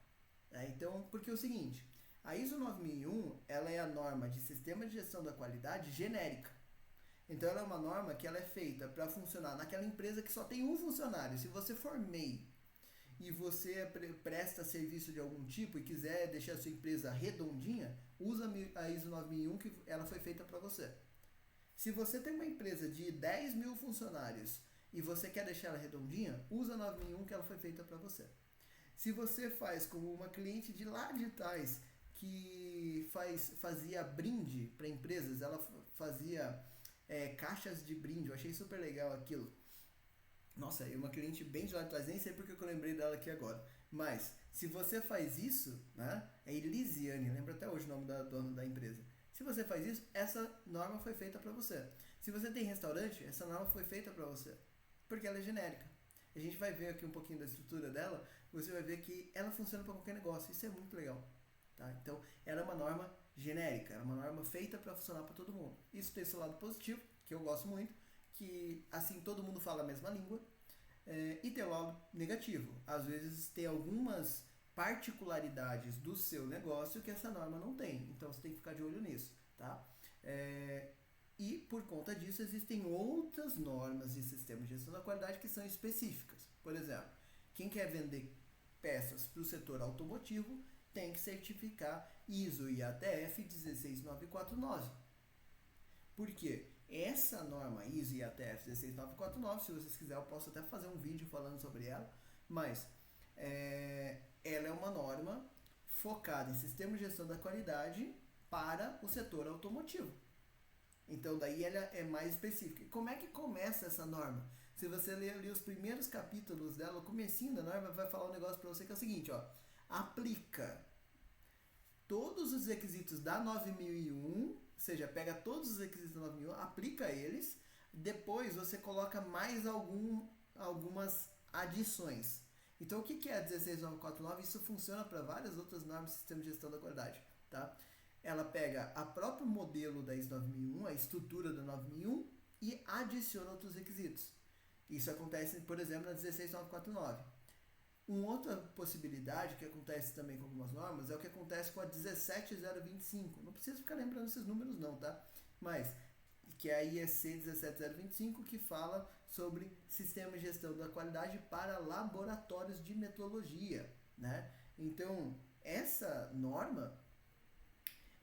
Então, porque é o seguinte, a ISO 9001 ela é a norma de sistema de gestão da qualidade genérica. Então ela é uma norma que ela é feita para funcionar naquela empresa que só tem um funcionário. Se você for MEI e você presta serviço de algum tipo e quiser deixar a sua empresa redondinha, usa a ISO 9001 que ela foi feita para você. Se você tem uma empresa de 10 mil funcionários e você quer deixar ela redondinha, usa a 9001 que ela foi feita para você. Se você faz como uma cliente de lá de trás que fazia brinde para empresas, ela fazia caixas de brinde, eu achei super legal aquilo. Nossa, é uma cliente bem de lá de trás, nem sei porque eu lembrei dela aqui agora. Mas, se você faz isso, né? É Elisiane, lembro até hoje o nome da dona da empresa. Se você faz isso, essa norma foi feita para você. Se você tem restaurante, essa norma foi feita para você. Porque ela é genérica. A gente vai ver aqui um pouquinho da estrutura dela, você vai ver que ela funciona para qualquer negócio. Isso é muito legal. Tá? Então, ela é uma norma genérica, ela é uma norma feita para funcionar para todo mundo. Isso tem seu lado positivo, que eu gosto muito, que assim todo mundo fala a mesma língua, e tem o lado negativo. Às vezes tem algumas particularidades do seu negócio que essa norma não tem, então você tem que ficar de olho nisso, tá? E por conta disso existem outras normas de sistema de gestão da qualidade que são específicas. Por exemplo, quem quer vender peças para o setor automotivo tem que certificar ISO e ATF 16949. Por quê? Essa norma ISO e ATF 16949, se vocês quiserem eu posso até fazer um vídeo falando sobre ela, mas ela é uma norma focada em sistema de gestão da qualidade para o setor automotivo. Então daí ela é mais específica. Como é que começa essa norma? Se você ler ali os primeiros capítulos dela, o comecinho da norma vai falar um negócio para você que é o seguinte, ó, aplica todos os requisitos da 9001, ou seja, pega todos os requisitos da 9001, aplica eles, depois você coloca mais algumas adições. Então o que é a 16949? Isso funciona para várias outras normas de sistema de gestão da qualidade, tá? Ela pega a próprio modelo da ISO 9001, a estrutura da 9001 e adiciona outros requisitos. Isso acontece, por exemplo, na 16949. Uma outra possibilidade que acontece também com algumas normas é o que acontece com a 17025. Não precisa ficar lembrando esses números não, tá? Mas que é a IEC 17025, que fala sobre sistema de gestão da qualidade para laboratórios de metrologia, né? Então, essa norma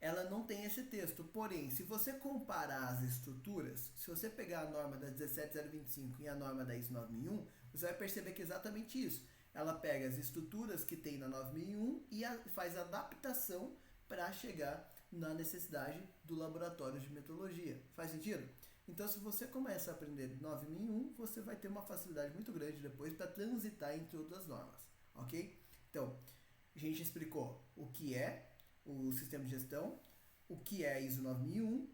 ela não tem esse texto, porém, se você comparar as estruturas, se você pegar a norma da 17025 e a norma da ISO 9001, você vai perceber que é exatamente isso. Ela pega as estruturas que tem na 9001 e faz adaptação para chegar na necessidade do laboratório de metrologia. Faz sentido? Então, se você começa a aprender 9001, você vai ter uma facilidade muito grande depois para transitar entre outras normas, ok? Então, a gente explicou o que é o sistema de gestão, o que é a ISO 9001,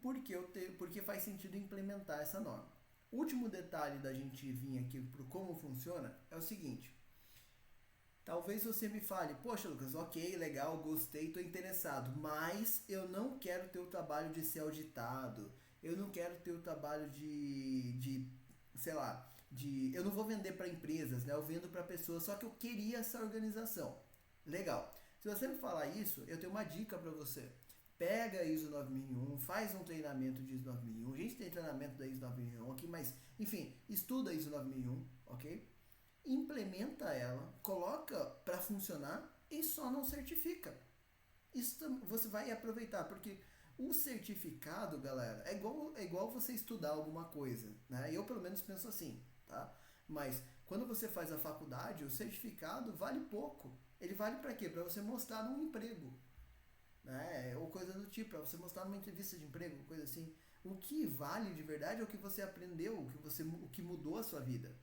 porque faz sentido implementar essa norma. O último detalhe da gente vir aqui para como funciona é o seguinte. Talvez você me fale, poxa Lucas, ok, legal, gostei, estou interessado, mas eu não quero ter o trabalho de ser auditado, eu não quero ter o trabalho eu não vou vender para empresas, né? Eu vendo para pessoas, só que eu queria essa organização. Legal. Se você me falar isso, eu tenho uma dica para você. Pega a ISO 9001, faz um treinamento de ISO 9001. A gente tem treinamento da ISO 9001 aqui, mas, enfim, estuda a ISO 9001, ok? Implementa ela, coloca para funcionar e só não certifica. Isso você vai aproveitar, porque o certificado, galera, é igual você estudar alguma coisa, né? Eu pelo menos penso assim, tá? Mas quando você faz a faculdade, o certificado vale pouco. Ele vale para quê? Para você mostrar num emprego, né? Ou coisa do tipo, para você mostrar numa entrevista de emprego, coisa assim. O que vale de verdade é o que você aprendeu, o que mudou a sua vida.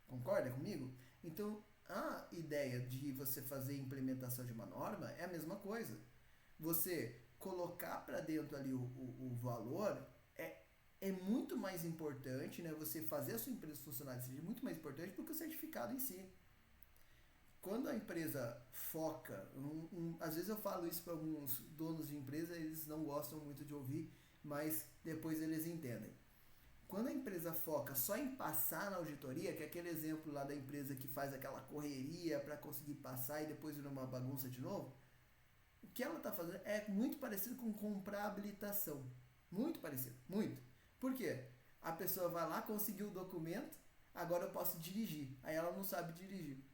Concorda comigo? Então, a ideia de você fazer implementação de uma norma é a mesma coisa. Você colocar para dentro ali o valor é muito mais importante, né? Você fazer a sua empresa funcionar seja muito mais importante do que o certificado em si. Quando a empresa foca, às vezes eu falo isso para alguns donos de empresa, eles não gostam muito de ouvir, mas depois eles entendem. Quando a empresa foca só em passar na auditoria, que é aquele exemplo lá da empresa que faz aquela correria para conseguir passar e depois vira uma bagunça de novo, o que ela está fazendo é muito parecido com comprar habilitação. Muito parecido, muito. Por quê? A pessoa vai lá, conseguiu o documento, agora eu posso dirigir. Aí ela não sabe dirigir.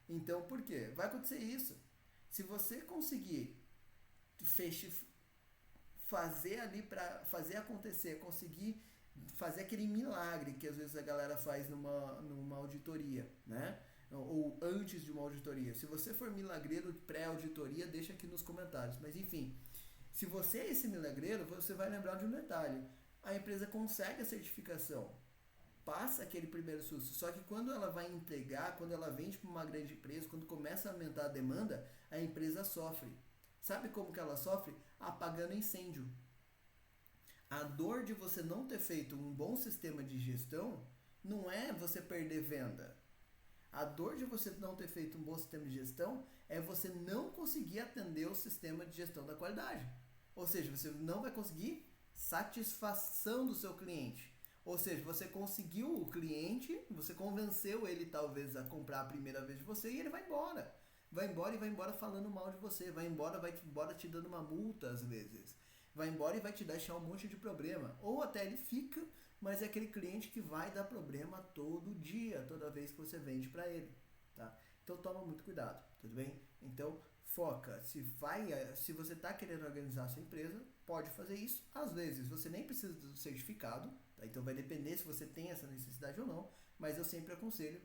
Então, por quê? Vai acontecer isso. Se você conseguir fazer ali para fazer acontecer, conseguir fazer aquele milagre que às vezes a galera faz numa auditoria, né? Ou antes de uma auditoria. Se você for milagreiro pré-auditoria, deixa aqui nos comentários. Mas enfim, se você é esse milagreiro, você vai lembrar de um detalhe. A empresa consegue a certificação, passa aquele primeiro susto. Só que quando ela vai entregar, quando ela vende para uma grande empresa, quando começa a aumentar a demanda, a empresa sofre. Sabe como que ela sofre? Apagando incêndio. A dor de você não ter feito um bom sistema de gestão não é você perder venda. A dor de você não ter feito um bom sistema de gestão é você não conseguir atender o sistema de gestão da qualidade. Ou seja, você não vai conseguir satisfação do seu cliente. Ou seja, você conseguiu o cliente, você convenceu ele talvez a comprar a primeira vez de você e ele vai embora. Vai embora e vai embora falando mal de você. Vai embora te dando uma multa às vezes. Vai embora e vai te deixar um monte de problema. Ou até ele fica, mas é aquele cliente que vai dar problema todo dia, toda vez que você vende para ele, tá? Então toma muito cuidado, tudo bem? Então foca, se você está querendo organizar a sua empresa, pode fazer isso. Às vezes você nem precisa do certificado, tá? Então vai depender se você tem essa necessidade ou não, mas eu sempre aconselho,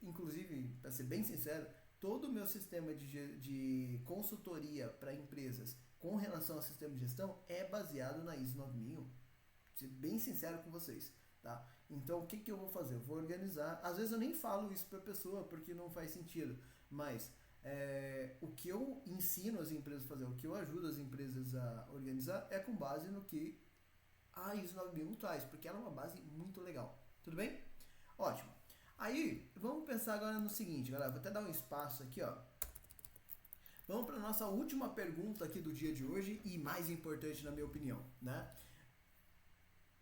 inclusive, para ser bem sincero, todo o meu sistema de consultoria para empresas com relação ao sistema de gestão é baseado na ISO 9001. Ser bem sincero com vocês, tá? Então, o que eu vou fazer? Eu vou organizar. Às vezes eu nem falo isso para a pessoa porque não faz sentido, mas o que eu ensino as empresas a fazer, o que eu ajudo as empresas a organizar é com base no que a ISO 9001 traz, porque ela é uma base muito legal. Tudo bem? Ótimo. Aí, vamos pensar agora no seguinte, galera. Vou até dar um espaço aqui, ó. Vamos para a nossa última pergunta aqui do dia de hoje e mais importante na minha opinião, né?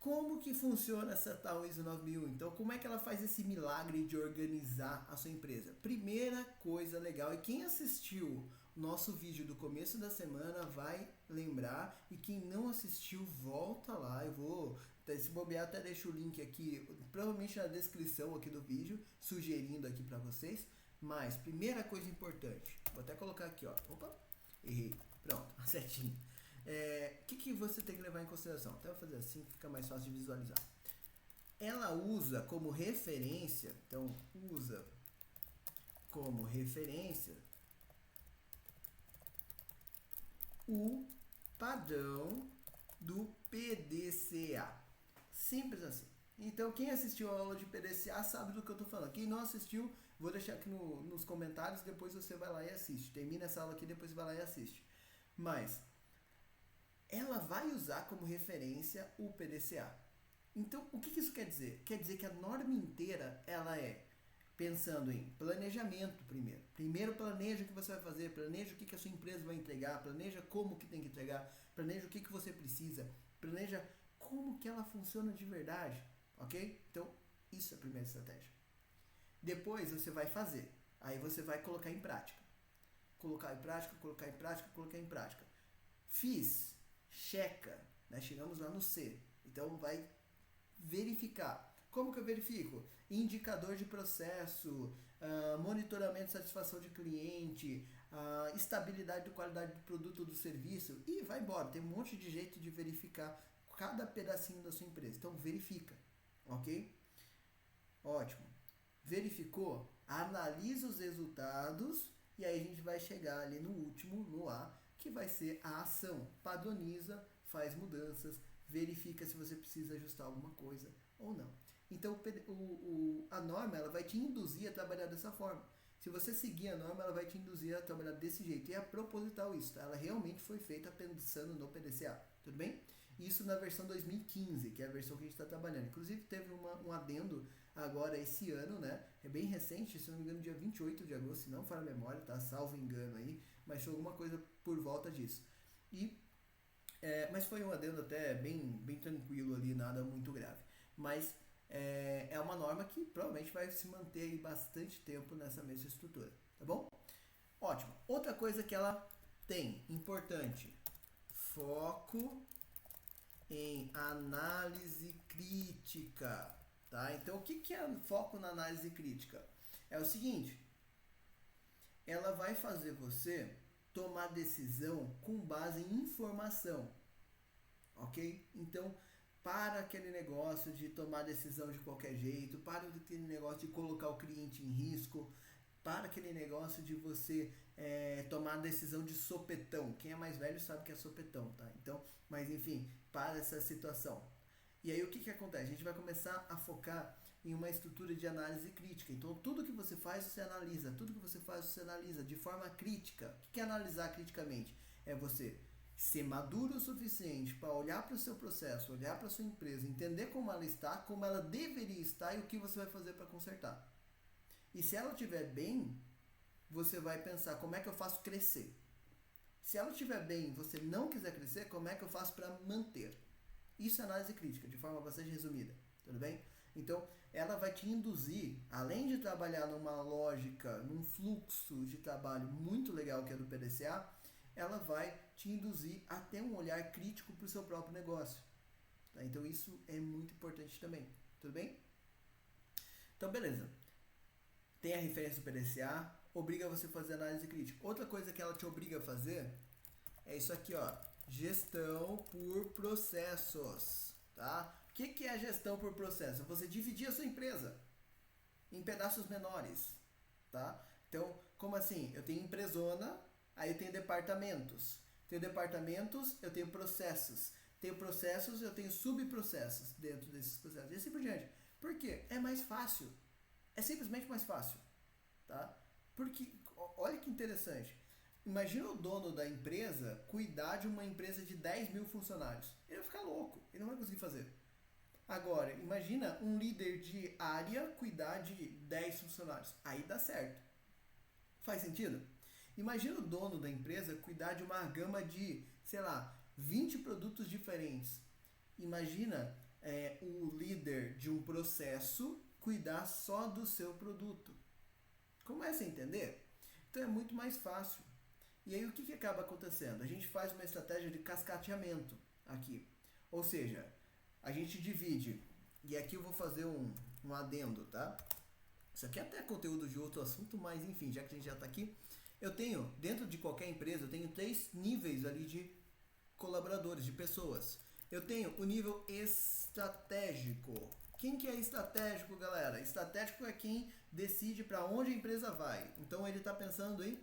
Como que funciona essa tal ISO 9001? Então, como é que ela faz esse milagre de organizar a sua empresa? Primeira coisa legal, e quem assistiu o nosso vídeo do começo da semana vai lembrar, e quem não assistiu, volta lá. Eu vou, se bobear, até deixo o link aqui, provavelmente na descrição aqui do vídeo, sugerindo aqui para vocês. Mas, primeira coisa importante, vou até colocar aqui, ó. Opa, errei. Pronto, certinho. O que você tem que levar em consideração? Até vou fazer assim que fica mais fácil de visualizar. Ela usa como referência, então usa como referência o padrão do PDCA. Simples assim. Então, quem assistiu a aula de PDCA sabe do que eu estou falando. Quem não assistiu, vou deixar aqui nos comentários, depois você vai lá e assiste. Termina essa aula aqui, depois você vai lá e assiste. Mas ela vai usar como referência o PDCA. Então, o que isso quer dizer? Quer dizer que a norma inteira, ela é pensando em planejamento primeiro. Primeiro planeja o que você vai fazer, planeja o que a sua empresa vai entregar, planeja como que tem que entregar, planeja o que você precisa, planeja como que ela funciona de verdade, ok? Então, isso é a primeira estratégia. Depois você vai fazer, aí você vai colocar em prática. Colocar em prática, colocar em prática, colocar em prática. Fiz, checa, né? Chegamos lá no C. Então vai verificar. Como que eu verifico? Indicador de processo, monitoramento de satisfação de cliente, estabilidade de qualidade do produto ou do serviço, e vai embora. Tem um monte de jeito de verificar cada pedacinho da sua empresa. Então verifica, ok? Ótimo. Verificou? Analisa os resultados e aí a gente vai chegar ali no último, no A, que vai ser a ação. Padroniza, faz mudanças, verifica se você precisa ajustar alguma coisa ou não. Então, a norma ela vai te induzir a trabalhar dessa forma. Se você seguir a norma, ela vai te induzir a trabalhar desse jeito. E é proposital isso, tá? Ela realmente foi feita pensando no PDCA, tudo bem? Isso na versão 2015, que é a versão que a gente está trabalhando. Inclusive, teve um adendo agora esse ano, né? É bem recente, se não me engano, dia 28 de agosto, se não for a memória, tá? Salvo engano aí, mas foi alguma coisa por volta disso. Mas foi um adendo até bem tranquilo ali, nada muito grave. Mas é uma norma que provavelmente vai se manter aí bastante tempo nessa mesma estrutura, tá bom? Ótimo. Outra coisa que ela tem, importante, foco em análise crítica, tá? Então, o que é foco na análise crítica? É o seguinte, ela vai fazer você tomar decisão com base em informação. ok? Então, para aquele negócio de tomar decisão de qualquer jeito, para aquele negócio de colocar o cliente em risco, para aquele negócio de você tomar decisão de sopetão. Quem é mais velho sabe que é sopetão, tá? Então, mas enfim, para essa situação. E aí o que acontece? A gente vai começar a focar em uma estrutura de análise crítica. Então, tudo que você faz, você analisa. Tudo que você faz, você analisa de forma crítica. O que é analisar criticamente? É você ser maduro o suficiente para olhar para o seu processo, olhar para a sua empresa, entender como ela está, como ela deveria estar e o que você vai fazer para consertar. E se ela estiver bem, você vai pensar como é que eu faço crescer. Se ela estiver bem e você não quiser crescer, como é que eu faço para manter? Isso é análise crítica, de forma bastante resumida, tudo bem? Então, ela vai te induzir, além de trabalhar numa lógica, num fluxo de trabalho muito legal que é do PDCA, ela vai te induzir a ter um olhar crítico para o seu próprio negócio. Tá? Então, isso é muito importante também, tudo bem? Então, beleza. Tem a referência do PDCA, obriga você a fazer análise crítica. Outra coisa que ela te obriga a fazer é isso aqui, ó. Gestão por processos, tá? O que é gestão por processo? Você dividir a sua empresa em pedaços menores, tá? Então, como assim? Eu tenho empresona, aí eu tenho departamentos. Tenho departamentos, eu tenho processos. Tenho processos, eu tenho subprocessos dentro desses processos. E assim por diante. Por quê? É mais fácil. É simplesmente mais fácil, tá? Porque, olha que interessante. Imagina o dono da empresa cuidar de uma empresa de 10 mil funcionários. Ele vai ficar louco, ele não vai conseguir fazer. Agora, imagina um líder de área cuidar de 10 funcionários. Aí dá certo. Faz sentido? Imagina o dono da empresa cuidar de uma gama de, sei lá, 20 produtos diferentes. Imagina o líder de um processo cuidar só do seu produto. Começa a entender? Então é muito mais fácil. E aí o que acaba acontecendo? A gente faz uma estratégia de cascateamento aqui. Ou seja, a gente divide. E aqui eu vou fazer um adendo, tá? Isso aqui é até conteúdo de outro assunto, mas enfim, já que a gente já está aqui. Eu tenho, dentro de qualquer empresa, eu tenho 3 níveis ali de colaboradores, de pessoas. Eu tenho o nível estratégico. Quem que é estratégico, galera? Estratégico é quem decide para onde a empresa vai. Então ele está pensando em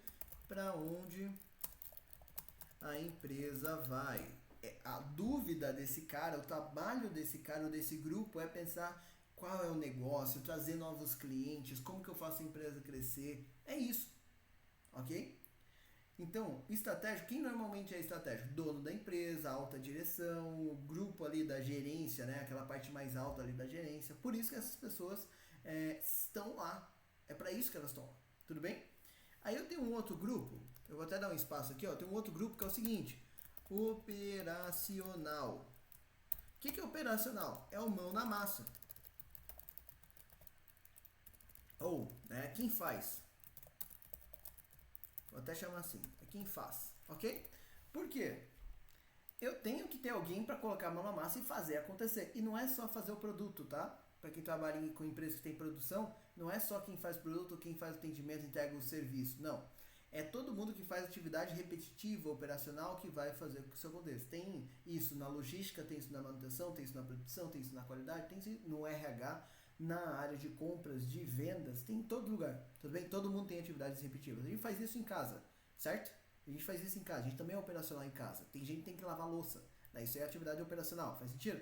para onde a empresa vai. A dúvida desse cara, o trabalho desse cara ou desse grupo é pensar qual é o negócio, trazer novos clientes, como que eu faço a empresa crescer. É isso, ok? Então, estratégico, quem normalmente é estratégico? Dono da empresa, alta direção, o grupo ali da gerência, né? Aquela parte mais alta ali da gerência. Por isso que essas pessoas estão lá. É para isso que elas estão lá. Tudo bem? Aí eu tenho um outro grupo, eu vou até dar um espaço aqui, ó. Tem um outro grupo que é o seguinte: operacional. O que é operacional? É o mão na massa. Ou, né, quem faz. Vou até chamar assim, é quem faz, ok? Por quê? Eu tenho que ter alguém para colocar a mão na massa e fazer acontecer. E não é só fazer o produto, tá? Para quem trabalha com empresas que tem produção, não é só quem faz produto, quem faz atendimento, entrega o serviço. Não. É todo mundo que faz atividade repetitiva, operacional, que vai fazer com que isso aconteça. Tem isso na logística, tem isso na manutenção, tem isso na produção, tem isso na qualidade, tem isso no RH, na área de compras, de vendas, tem em todo lugar. Tudo bem? Todo mundo tem atividades repetitivas. A gente faz isso em casa, certo? A gente faz isso em casa. A gente também é operacional em casa. Tem gente que tem que lavar louça. Né? Isso é atividade operacional. Faz sentido?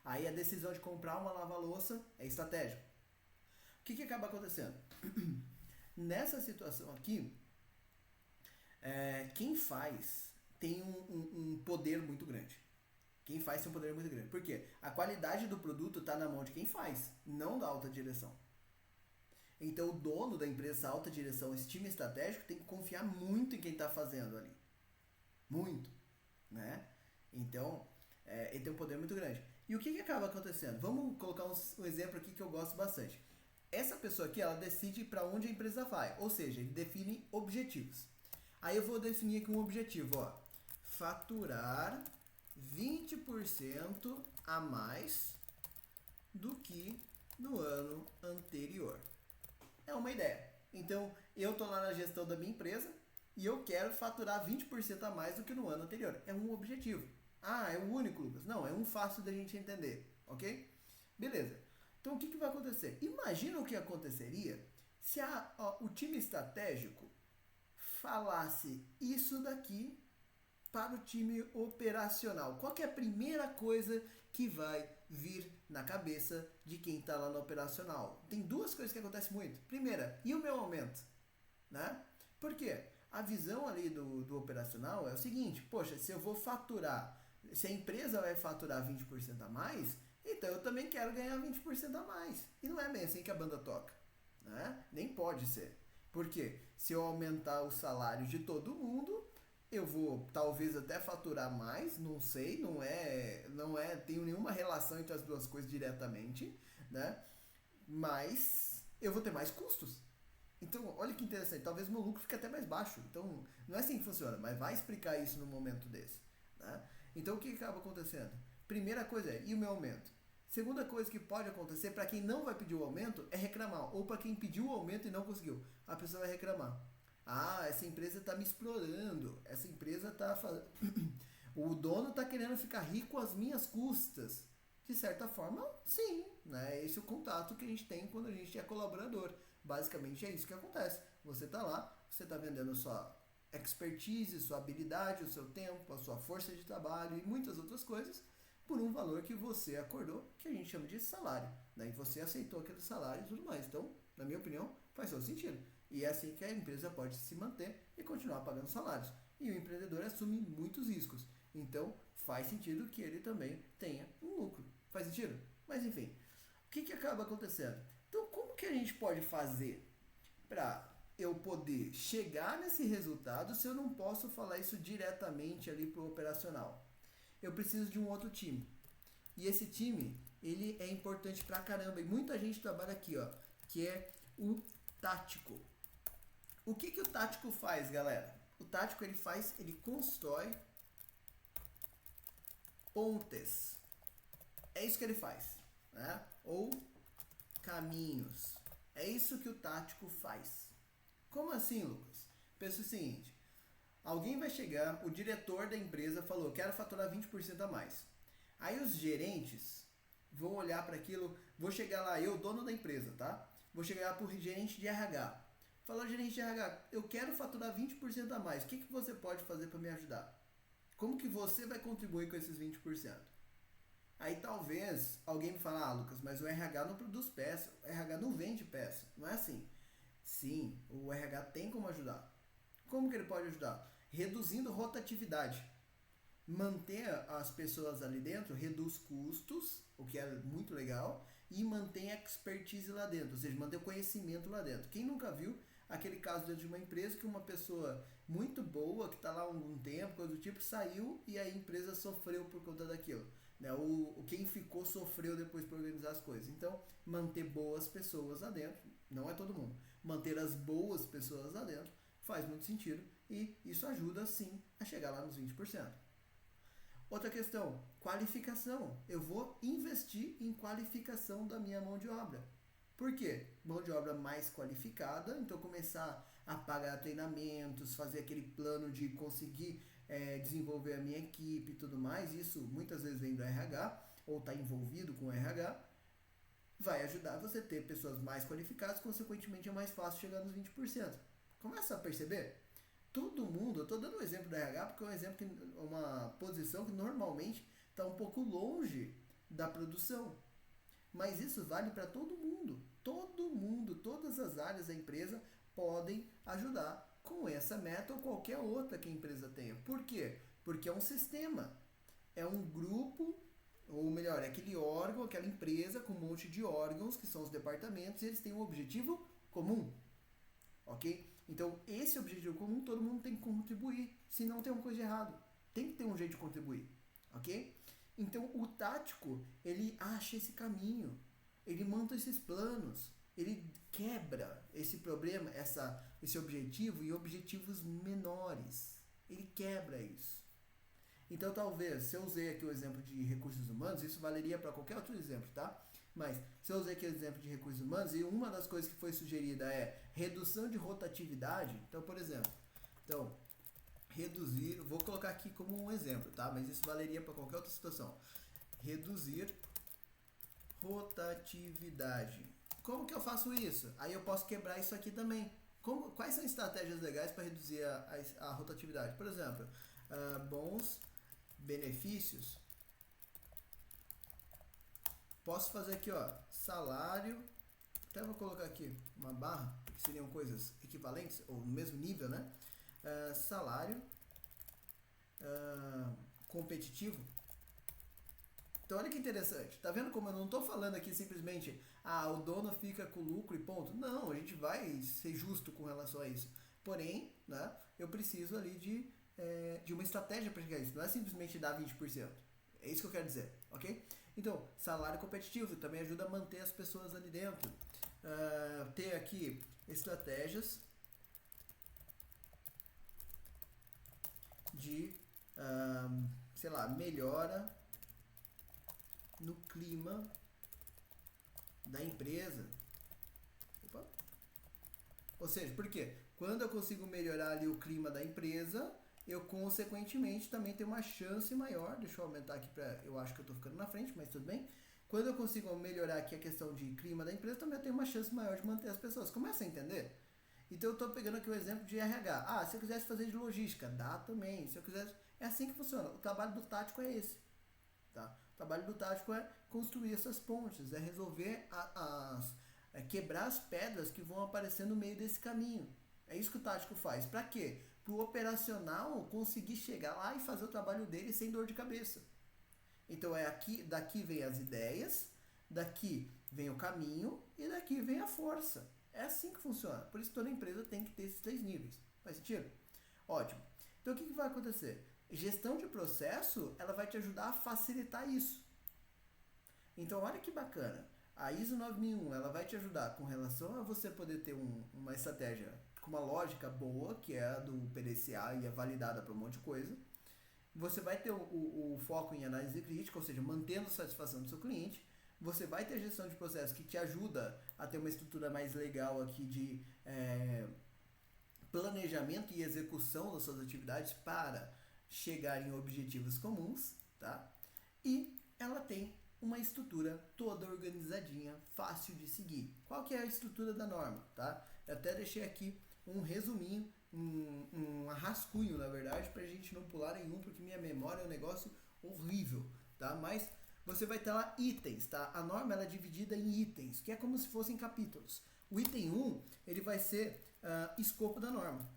Aí a decisão de comprar uma lava-louça é estratégica. O que acaba acontecendo? Nessa situação aqui, quem faz tem um poder muito grande. Quem faz tem um poder muito grande. Por quê? A qualidade do produto está na mão de quem faz, não da alta direção. Então o dono da empresa, alta direção, esse time estratégico, tem que confiar muito em quem está fazendo ali. Muito. Né? Então, ele tem um poder muito grande. E o que acaba acontecendo? Vamos colocar um exemplo aqui que eu gosto bastante. Essa pessoa aqui, ela decide para onde a empresa vai. Ou seja, ele define objetivos. Aí eu vou definir aqui um objetivo, ó. Faturar 20% a mais do que no ano anterior. É uma ideia. Então, eu estou lá na gestão da minha empresa e eu quero faturar 20% a mais do que no ano anterior. É um objetivo. Ah, é o único, Lucas. Não, é um fácil da gente entender, ok? Beleza. Então o que vai acontecer? Imagina o que aconteceria se o time estratégico falasse isso daqui para o time operacional. Qual que é a primeira coisa que vai vir na cabeça de quem está lá no operacional? Tem duas coisas que acontecem muito. Primeira, e o meu aumento? Né? Por quê? A visão ali do operacional é o seguinte, poxa, se eu vou faturar, se a empresa vai faturar 20% a mais, então eu também quero ganhar 20% a mais. E não é bem assim que a banda toca, né? Nem pode ser. Por quê? Se eu aumentar o salário de todo mundo, eu vou talvez até faturar mais, não sei, não é, tenho nenhuma relação entre as duas coisas diretamente, né? Mas eu vou ter mais custos. Então, olha que interessante, talvez meu lucro fique até mais baixo. Então, não é assim que funciona, mas vai explicar isso no momento desse, né? Então, o que acaba acontecendo? Primeira coisa é, e o meu aumento? Segunda coisa que pode acontecer para quem não vai pedir o aumento é reclamar. Ou para quem pediu o aumento e não conseguiu. A pessoa vai reclamar. Ah, essa empresa está me explorando. Essa empresa está o dono está querendo ficar rico às minhas custas. De certa forma, sim, né? Esse é o contato que a gente tem quando a gente é colaborador. Basicamente é isso que acontece. Você está lá, você está vendendo sua expertise, sua habilidade, o seu tempo, a sua força de trabalho e muitas outras coisas por um valor que você acordou, que a gente chama de salário, né? E você aceitou aquele salário e tudo mais. Então, na minha opinião, faz todo sentido. E é assim que a empresa pode se manter e continuar pagando salários. E o empreendedor assume muitos riscos. Então, faz sentido que ele também tenha um lucro. Faz sentido? Mas enfim, o que acaba acontecendo? Então, como que a gente pode fazer para eu poder chegar nesse resultado se eu não posso falar isso diretamente ali para o operacional? Eu preciso de um outro time. E esse time, ele é importante pra caramba. E muita gente trabalha aqui, ó, que é o tático. O que o tático faz, galera? O tático ele constrói pontes. É isso que ele faz, né? Ou caminhos. É isso que o tático faz. Como assim, Lucas? Pensa o seguinte: alguém vai chegar, o diretor da empresa falou, quero faturar 20% a mais. Aí os gerentes vão olhar para aquilo, vou chegar lá, eu, dono da empresa, tá? Vou chegar lá pro gerente de RH. Falar, gerente de RH, eu quero faturar 20% a mais, o que você pode fazer para me ajudar? Como que você vai contribuir com esses 20%? Aí talvez alguém me fale, Lucas, mas o RH não produz peça, o RH não vende peça, não é assim. Sim, o RH tem como ajudar. Como que ele pode ajudar? Reduzindo rotatividade. Manter as pessoas ali dentro reduz custos, o que é muito legal, e mantém expertise lá dentro, ou seja, manter o conhecimento lá dentro. Quem nunca viu aquele caso dentro de uma empresa que uma pessoa muito boa, que está lá há algum tempo, coisa do tipo, saiu e a empresa sofreu por conta daquilo. Né? Quem ficou sofreu depois para organizar as coisas. Então, manter boas pessoas lá dentro, não é todo mundo, manter as boas pessoas lá dentro faz muito sentido e isso ajuda sim a chegar lá nos 20%. Outra questão, qualificação. Eu vou investir em qualificação da minha mão de obra. Por quê? Mão de obra mais qualificada, então começar a pagar treinamentos, fazer aquele plano de conseguir desenvolver a minha equipe e tudo mais. Isso muitas vezes vem do RH ou está envolvido com o RH. Vai ajudar você a ter pessoas mais qualificadas, consequentemente é mais fácil chegar nos 20%. Começa a perceber? Todo mundo, eu estou dando um exemplo da RH porque é um exemplo que uma posição que normalmente está um pouco longe da produção. Mas isso vale para todo mundo. Todo mundo, todas as áreas da empresa podem ajudar com essa meta ou qualquer outra que a empresa tenha. Por quê? Porque é um sistema. É um grupo, ou melhor, é aquele órgão, aquela empresa com um monte de órgãos, que são os departamentos, e eles têm um objetivo comum. Ok? Então, esse objetivo comum, todo mundo tem que contribuir, senão tem uma coisa de errado. Tem que ter um jeito de contribuir, ok? Então, o tático, ele acha esse caminho, ele monta esses planos, ele quebra esse problema, esse objetivo em objetivos menores. Ele quebra isso. Então, talvez, se eu usei aqui o exemplo de recursos humanos, isso valeria para qualquer outro exemplo, tá? Mas, se eu usei aqui o exemplo de recursos humanos, e uma das coisas que foi sugerida é redução de rotatividade. Então, por exemplo, reduzir, vou colocar aqui como um exemplo, tá? Mas isso valeria para qualquer outra situação. Reduzir rotatividade. Como que eu faço isso? Aí eu posso quebrar isso aqui também. Quais são estratégias legais para reduzir a rotatividade? Por exemplo, bons benefícios. Posso fazer aqui, ó, salário. Até vou colocar aqui uma barra, que seriam coisas equivalentes, ou no mesmo nível, né? Salário competitivo. Então olha que interessante, tá vendo como eu não estou falando aqui simplesmente o dono fica com lucro e ponto. Não, a gente vai ser justo com relação a isso. Porém, né, eu preciso ali de uma estratégia para chegar a isso. Não é simplesmente dar 20%. É isso que eu quero dizer, ok? Então, salário competitivo também ajuda a manter as pessoas ali dentro. Ter aqui estratégias de, sei lá, melhora no clima da empresa. Opa. Ou seja, por quê? Quando eu consigo melhorar ali o clima da empresa, eu consequentemente também tenho uma chance maior. Deixa eu aumentar aqui eu acho que eu estou ficando na frente, mas tudo bem. Quando eu consigo melhorar aqui a questão de clima da empresa, também eu tenho uma chance maior de manter as pessoas. Começa a entender? Então eu estou pegando aqui o exemplo de RH. Se eu quisesse fazer de logística, dá também. Se eu quisesse... É assim que funciona. O trabalho do tático é esse. Tá? O trabalho do tático é construir essas pontes, é resolver quebrar as pedras que vão aparecer no meio desse caminho. É isso que o tático faz. Para quê? Para o operacional conseguir chegar lá e fazer o trabalho dele sem dor de cabeça. Então daqui vem as ideias, daqui vem o caminho e daqui vem a força. É assim que funciona. Por isso toda empresa tem que ter esses 3 níveis. Faz sentido? Ótimo. Então o que vai acontecer? Gestão de processo, ela vai te ajudar a facilitar isso. Então olha que bacana. A ISO 9001, ela vai te ajudar com relação a você poder ter uma estratégia com uma lógica boa, que é a do PDCA e é validada para um monte de coisa. Você vai ter o foco em análise crítica, ou seja, mantendo a satisfação do seu cliente. Você vai ter gestão de processo que te ajuda a ter uma estrutura mais legal aqui de planejamento e execução das suas atividades para chegar em objetivos comuns, tá? E ela tem uma estrutura toda organizadinha, fácil de seguir. Qual que é a estrutura da norma, tá? Eu até deixei aqui um resuminho, um rascunho, na verdade, para a gente não pular nenhum, porque minha memória é um negócio horrível, tá? Mas você vai ter lá itens, tá? A norma ela é dividida em itens, que é como se fossem capítulos. O item 1, ele vai ser escopo da norma.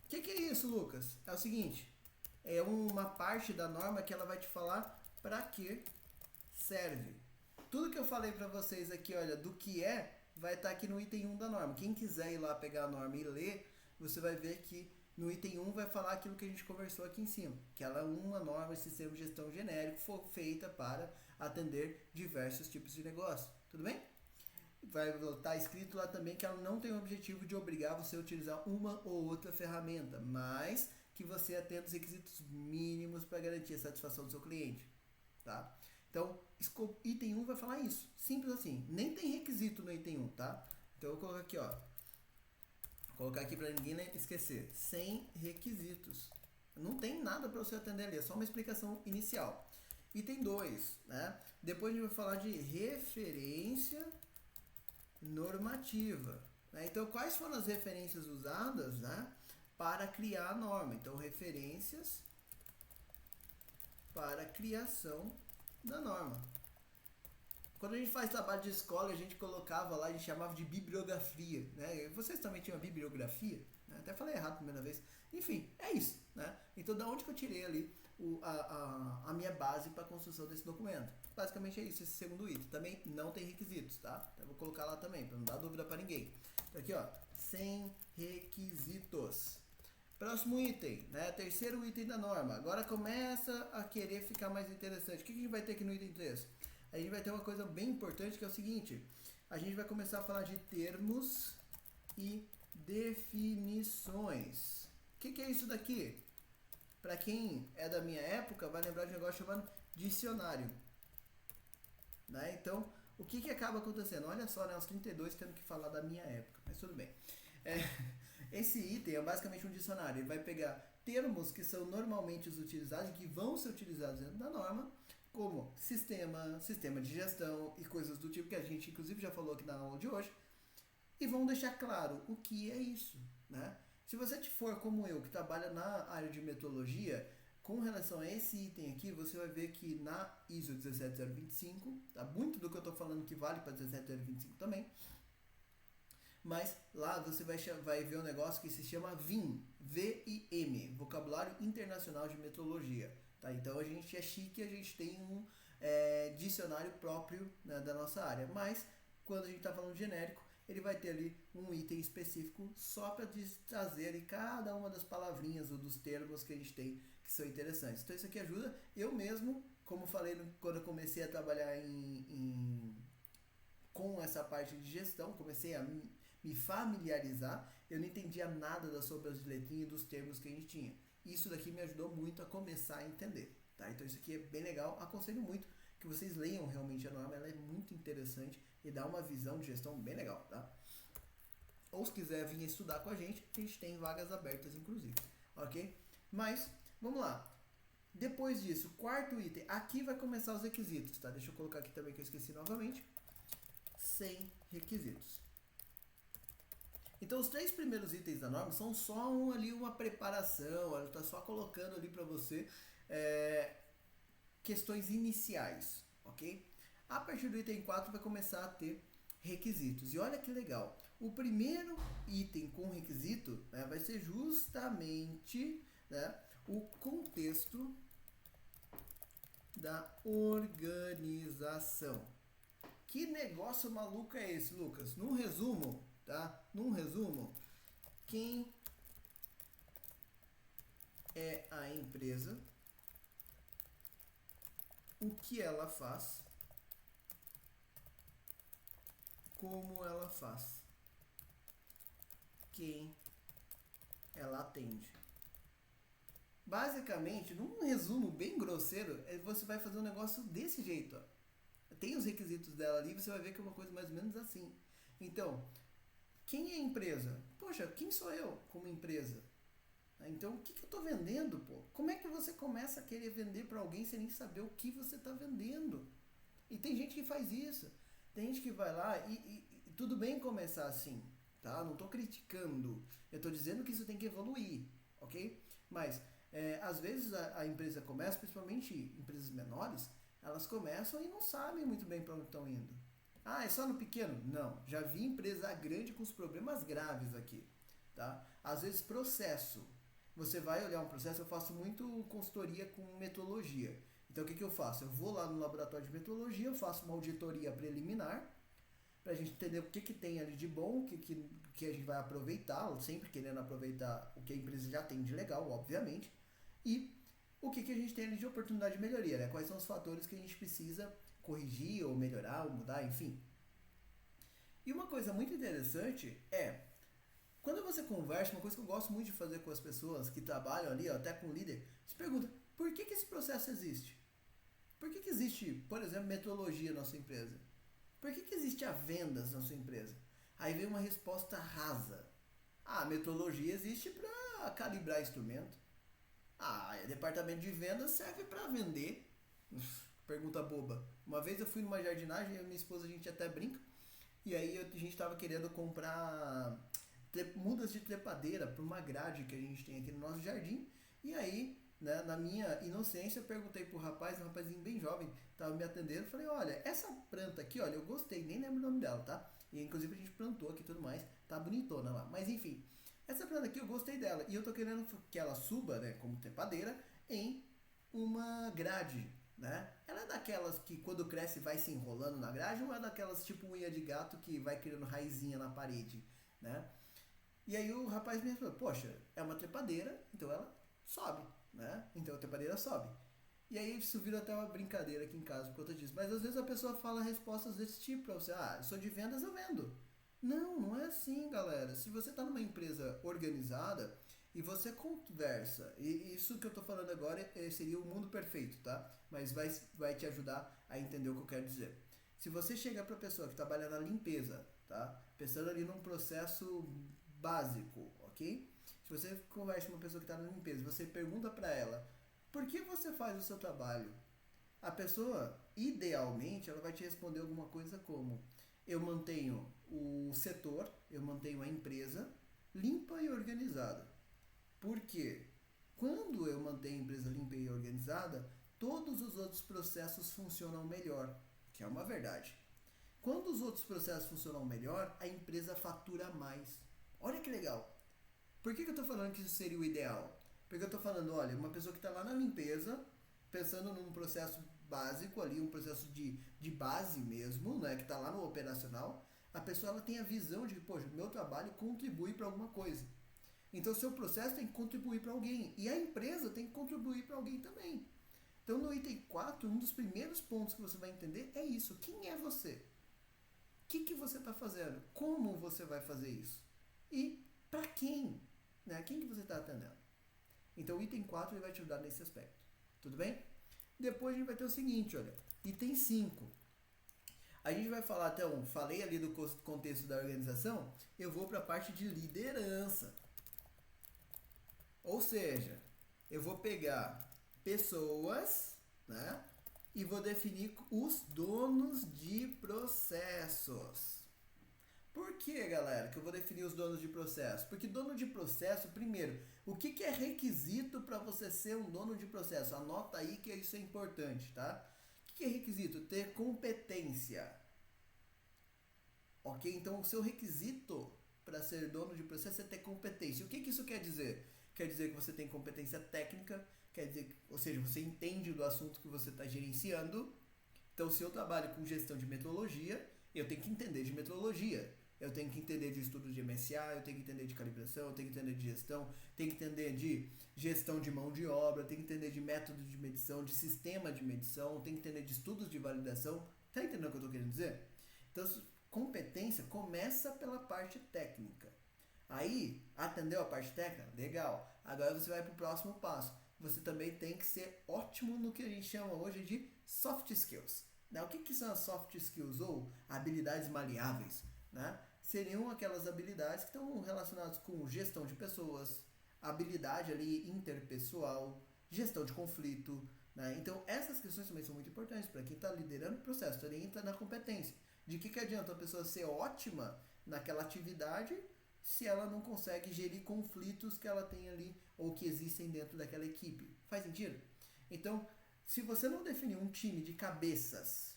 O que é isso, Lucas? É o seguinte, é uma parte da norma que ela vai te falar para que serve. Tudo que eu falei para vocês aqui, olha, do que vai estar aqui no item 1 da norma. Quem quiser ir lá pegar a norma e ler, você vai ver que no item 1 vai falar aquilo que a gente conversou aqui em cima, que ela é uma norma de sistema de gestão genérico feita para atender diversos tipos de negócio. Tudo bem? Vai estar escrito lá também que ela não tem o objetivo de obrigar você a utilizar uma ou outra ferramenta, mas que você atenda os requisitos mínimos para garantir a satisfação do seu cliente. Tá? Então, item 1 vai falar isso. Simples assim. Nem tem requisito no item 1, tá? Então, eu vou colocar aqui, ó. Vou colocar aqui para ninguém esquecer. Sem requisitos. Não tem nada para você atender ali. É só uma explicação inicial. Item 2, né? Depois a gente vai falar de referência normativa. Né? Então, quais foram as referências usadas, né, para criar a norma? Então, referências para a criação da norma. Quando a gente faz trabalho de escola, a gente colocava lá, a gente chamava de bibliografia, né? Vocês também tinham bibliografia? Né? Até falei errado a primeira vez. Enfim, é isso, né? Então, da onde que eu tirei ali a minha base para a construção desse documento? Basicamente é isso, esse segundo item. Também não tem requisitos, tá? Então, eu vou colocar lá também, para não dar dúvida para ninguém. Então, aqui, ó, sem requisitos. Próximo item, né? Terceiro item da norma. Agora começa a querer ficar mais interessante. O que a gente vai ter aqui no item 3? A gente vai ter uma coisa bem importante que é o seguinte. A gente vai começar a falar de termos e definições. O que é isso daqui? Para quem é da minha época, vai lembrar de um negócio chamado dicionário. Né? Então, o que acaba acontecendo? Olha só, né? Os 32 tendo que falar da minha época. Mas tudo bem. Esse item é basicamente um dicionário. Ele vai pegar termos que são normalmente utilizados e que vão ser utilizados dentro da norma, como sistema, sistema de gestão e coisas do tipo que a gente inclusive já falou aqui na aula de hoje, e vão deixar claro o que é isso, né? Se você for como eu, que trabalha na área de metrologia, com relação a esse item aqui, você vai ver que na ISO 17025, tá? Muito do que eu estou falando que vale para 17025 também, mas lá você vai ver um negócio que se chama VIM, V-I-M, Vocabulário Internacional de Metrologia. Tá? Então a gente é chique, a gente tem um dicionário próprio, né, da nossa área, mas quando a gente está falando genérico, ele vai ter ali um item específico só para trazer ali cada uma das palavrinhas ou dos termos que a gente tem que são interessantes. Então isso aqui ajuda. Eu mesmo, como falei quando eu comecei a trabalhar com essa parte de gestão, comecei a me familiarizar, eu não entendia nada sobre as letrinhas e dos termos que a gente tinha. Isso daqui me ajudou muito a começar a entender. Tá? Então isso aqui é bem legal, aconselho muito que vocês leiam realmente a norma, ela é muito interessante e dá uma visão de gestão bem legal, tá? Ou se quiser vir estudar com a gente tem vagas abertas inclusive, ok? Mas, vamos lá. Depois disso, quarto item, aqui vai começar os requisitos, tá? Deixa eu colocar aqui também que eu esqueci novamente. 100 requisitos. Então os 3 primeiros itens da norma são só uma preparação, ela está só colocando ali para você questões iniciais, ok? A partir do item 4 vai começar a ter requisitos. E olha que legal, o primeiro item com requisito, né, vai ser justamente, né, o contexto da organização. Que negócio maluco é esse, Lucas? Num resumo, tá? Quem é a empresa, o que ela faz, como ela faz, quem ela atende. Basicamente, num resumo bem grosseiro, você vai fazer um negócio desse jeito, ó. Tem os requisitos dela ali, você vai ver que é uma coisa mais ou menos assim. Então, quem é a empresa? Poxa, quem sou eu como empresa? Então, o que eu estou vendendo, pô? Como é que você começa a querer vender para alguém sem nem saber o que você está vendendo? E tem gente que faz isso. Tem gente que vai lá e tudo bem começar assim, tá? Não estou criticando. Eu estou dizendo que isso tem que evoluir, ok? Mas, às vezes a empresa começa, principalmente empresas menores, elas começam e não sabem muito bem para onde estão indo. Ah, é só no pequeno? Não. Já vi empresa grande com os problemas graves aqui, tá? Às vezes processo. Você vai olhar um processo, eu faço muito consultoria com metrologia. Então o que eu faço? Eu vou lá no laboratório de metrologia, eu faço uma auditoria preliminar, para a gente entender o que tem ali de bom, o que a gente vai aproveitar, sempre querendo aproveitar o que a empresa já tem de legal, obviamente, e o que a gente tem ali de oportunidade de melhoria, né? Quais são os fatores que a gente precisa corrigir, ou melhorar, ou mudar, enfim. E uma coisa muito interessante é, quando você conversa, uma coisa que eu gosto muito de fazer com as pessoas que trabalham ali, até com o líder, se pergunta, por que esse processo existe? Por que existe, por exemplo, metrologia na sua empresa? Por que existe a vendas na sua empresa? Aí vem uma resposta rasa. A metrologia existe para calibrar instrumento. Departamento de vendas serve para vender. Pergunta boba. Uma vez eu fui numa jardinagem, eu e minha esposa, a gente até brinca, e aí a gente estava querendo comprar mudas de trepadeira para uma grade que a gente tem aqui no nosso jardim, e aí, né, na minha inocência, eu perguntei pro rapaz, um rapazinho bem jovem, estava me atendendo, falei, olha, essa planta aqui, olha, eu gostei, nem lembro o nome dela, tá? E inclusive a gente plantou aqui e tudo mais, tá bonitona lá, mas enfim, essa planta aqui eu gostei dela, e eu tô querendo que ela suba, né, como trepadeira, em uma grade, né? Ela é daquelas que quando cresce vai se enrolando na grade, ou é daquelas tipo unha de gato que vai criando raizinha na parede, né? E aí o rapaz me falou, poxa, é uma trepadeira, então ela sobe, né? Então a trepadeira sobe. E aí isso virou até uma brincadeira aqui em casa por conta disso. Mas às vezes a pessoa fala respostas desse tipo pra você, eu sou de vendas, eu vendo. Não é assim, galera. Se você tá numa empresa organizada e você conversa, e isso que eu tô falando agora seria o mundo perfeito, tá? Mas vai te ajudar a entender o que eu quero dizer. Se você chegar pra pessoa que trabalha na limpeza, tá? Pensando ali num processo básico, ok? Se você conversa com uma pessoa que está na limpeza, você pergunta para ela, por que você faz o seu trabalho? A pessoa, idealmente, ela vai te responder alguma coisa como, eu mantenho o setor, eu mantenho a empresa limpa e organizada. Por quê? Quando eu mantenho a empresa limpa e organizada, todos os outros processos funcionam melhor, que é uma verdade. Quando os outros processos funcionam melhor, a empresa fatura mais. Olha que legal. Por que eu estou falando que isso seria o ideal? Porque eu estou falando, olha, uma pessoa que está lá na limpeza, pensando num processo básico ali, um processo de base mesmo, né, que está lá no operacional, a pessoa ela tem a visão de que, poxa, meu trabalho contribui para alguma coisa. Então, o seu processo tem que contribuir para alguém. E a empresa tem que contribuir para alguém também. Então, no item 4, um dos primeiros pontos que você vai entender é isso. Quem é você? O que você está fazendo? Como você vai fazer isso? E para quem? Né? Quem que você está atendendo? Então, o item 4 ele vai te ajudar nesse aspecto. Tudo bem? Depois a gente vai ter o seguinte, olha. Item 5. A gente vai falar, então, falei ali do contexto da organização, eu vou para a parte de liderança. Ou seja, eu vou pegar pessoas, né? E vou definir os donos de processos. Por que, galera, que eu vou definir os donos de processo? Porque dono de processo, primeiro, o que é requisito para você ser um dono de processo? Anota aí que isso é importante, tá? O que é requisito? Ter competência. Ok? Então, o seu requisito para ser dono de processo é ter competência. O que isso quer dizer? Quer dizer que você tem competência técnica, quer dizer, ou seja, você entende do assunto que você está gerenciando. Então, se eu trabalho com gestão de metrologia, eu tenho que entender de metrologia. Eu tenho que entender de estudos de MSA, eu tenho que entender de calibração, eu tenho que entender de gestão, tenho que entender de gestão de mão de obra, eu tenho que entender de método de medição, de sistema de medição, eu tenho que entender de estudos de validação. Tá entendendo o que eu estou querendo dizer? Então, competência começa pela parte técnica. Aí, atendeu a parte técnica? Legal. Agora você vai para o próximo passo. Você também tem que ser ótimo no que a gente chama hoje de soft skills. Né? O que são as soft skills ou habilidades maleáveis? Né? Seriam aquelas habilidades que estão relacionadas com gestão de pessoas, habilidade ali interpessoal, gestão de conflito. Né? Então, essas questões também são muito importantes para quem está liderando o processo. Então, ele entra na competência. De que adianta a pessoa ser ótima naquela atividade se ela não consegue gerir conflitos que ela tem ali ou que existem dentro daquela equipe? Faz sentido? Então, se você não definir um time de cabeças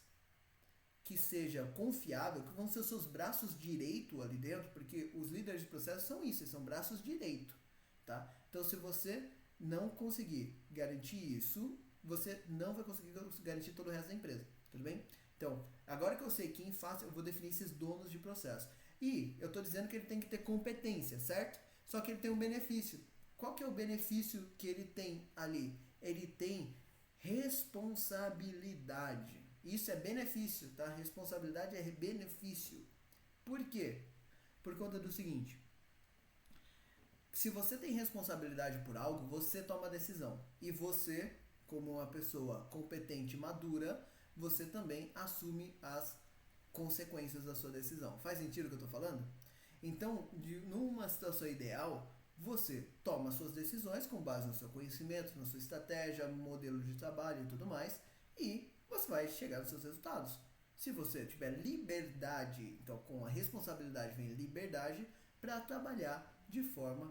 que seja confiável, que vão ser os seus braços direito ali dentro, porque os líderes de processo são isso, eles são braços direito, tá? Então, se você não conseguir garantir isso, você não vai conseguir garantir todo o resto da empresa, tudo bem? Então, agora que eu sei quem faz, eu vou definir esses donos de processo. E eu estou dizendo que ele tem que ter competência, certo? Só que ele tem um benefício. Qual que é o benefício que ele tem ali? Ele tem responsabilidade. Isso é benefício, tá? Responsabilidade é benefício. Por quê? Por conta do seguinte. Se você tem responsabilidade por algo, você toma decisão. E você, como uma pessoa competente e madura, você também assume as consequências da sua decisão. Faz sentido o que eu estou falando? Então, numa situação ideal, você toma suas decisões com base no seu conhecimento, na sua estratégia, modelo de trabalho e tudo mais, e você vai chegar nos seus resultados. Se você tiver liberdade, então com a responsabilidade vem liberdade para trabalhar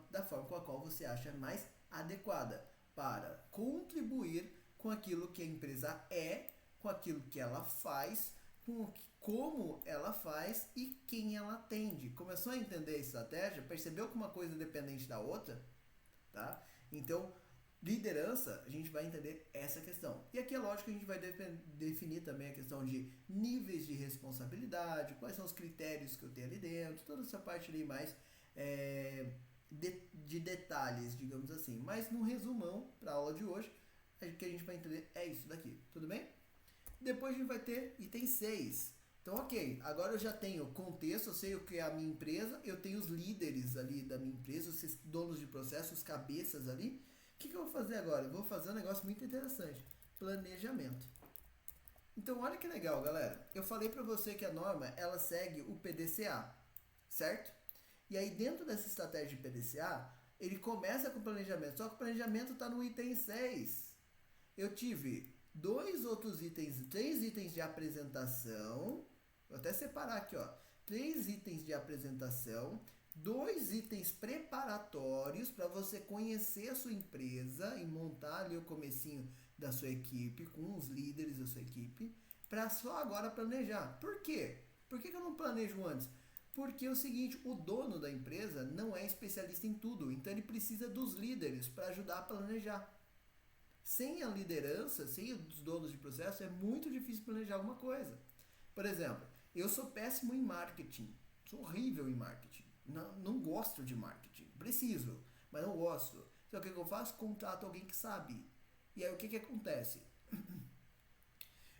da forma com a qual você acha mais adequada para contribuir com aquilo que a empresa é, com aquilo que ela faz, com como ela faz e quem ela atende. Começou a entender a estratégia? Percebeu que uma coisa é dependente da outra? Tá? Então, liderança, a gente vai entender essa questão. E aqui é lógico que a gente vai definir também a questão de níveis de responsabilidade, quais são os critérios que eu tenho ali dentro, toda essa parte ali mais de detalhes, digamos assim. Mas no resumão, para a aula de hoje, o que a gente vai entender é isso daqui. Tudo bem? Depois a gente vai ter item 6. Então, ok, agora eu já tenho o contexto, eu sei o que é a minha empresa, eu tenho os líderes ali da minha empresa, os donos de processo, os cabeças ali. O que eu vou fazer agora? Eu vou fazer um negócio muito interessante. Planejamento. Então, olha que legal, galera. Eu falei para você que a norma, ela segue o PDCA, certo? E aí dentro dessa estratégia de PDCA, ele começa com o planejamento, só que o planejamento está no item 6. Eu tive três itens de apresentação, vou até separar aqui, ó, 3 itens de apresentação, 2 itens preparatórios para você conhecer a sua empresa e montar ali o comecinho da sua equipe, com os líderes da sua equipe, para só agora planejar. Por quê? Por que eu não planejo antes? Porque é o seguinte, o dono da empresa não é especialista em tudo, então ele precisa dos líderes para ajudar a planejar. Sem a liderança, sem os donos de processo, é muito difícil planejar alguma coisa. Por exemplo, eu sou péssimo em marketing, sou horrível em marketing, não gosto de marketing, preciso, mas não gosto. Então o que eu faço? Contrato alguém que sabe. E aí o que acontece?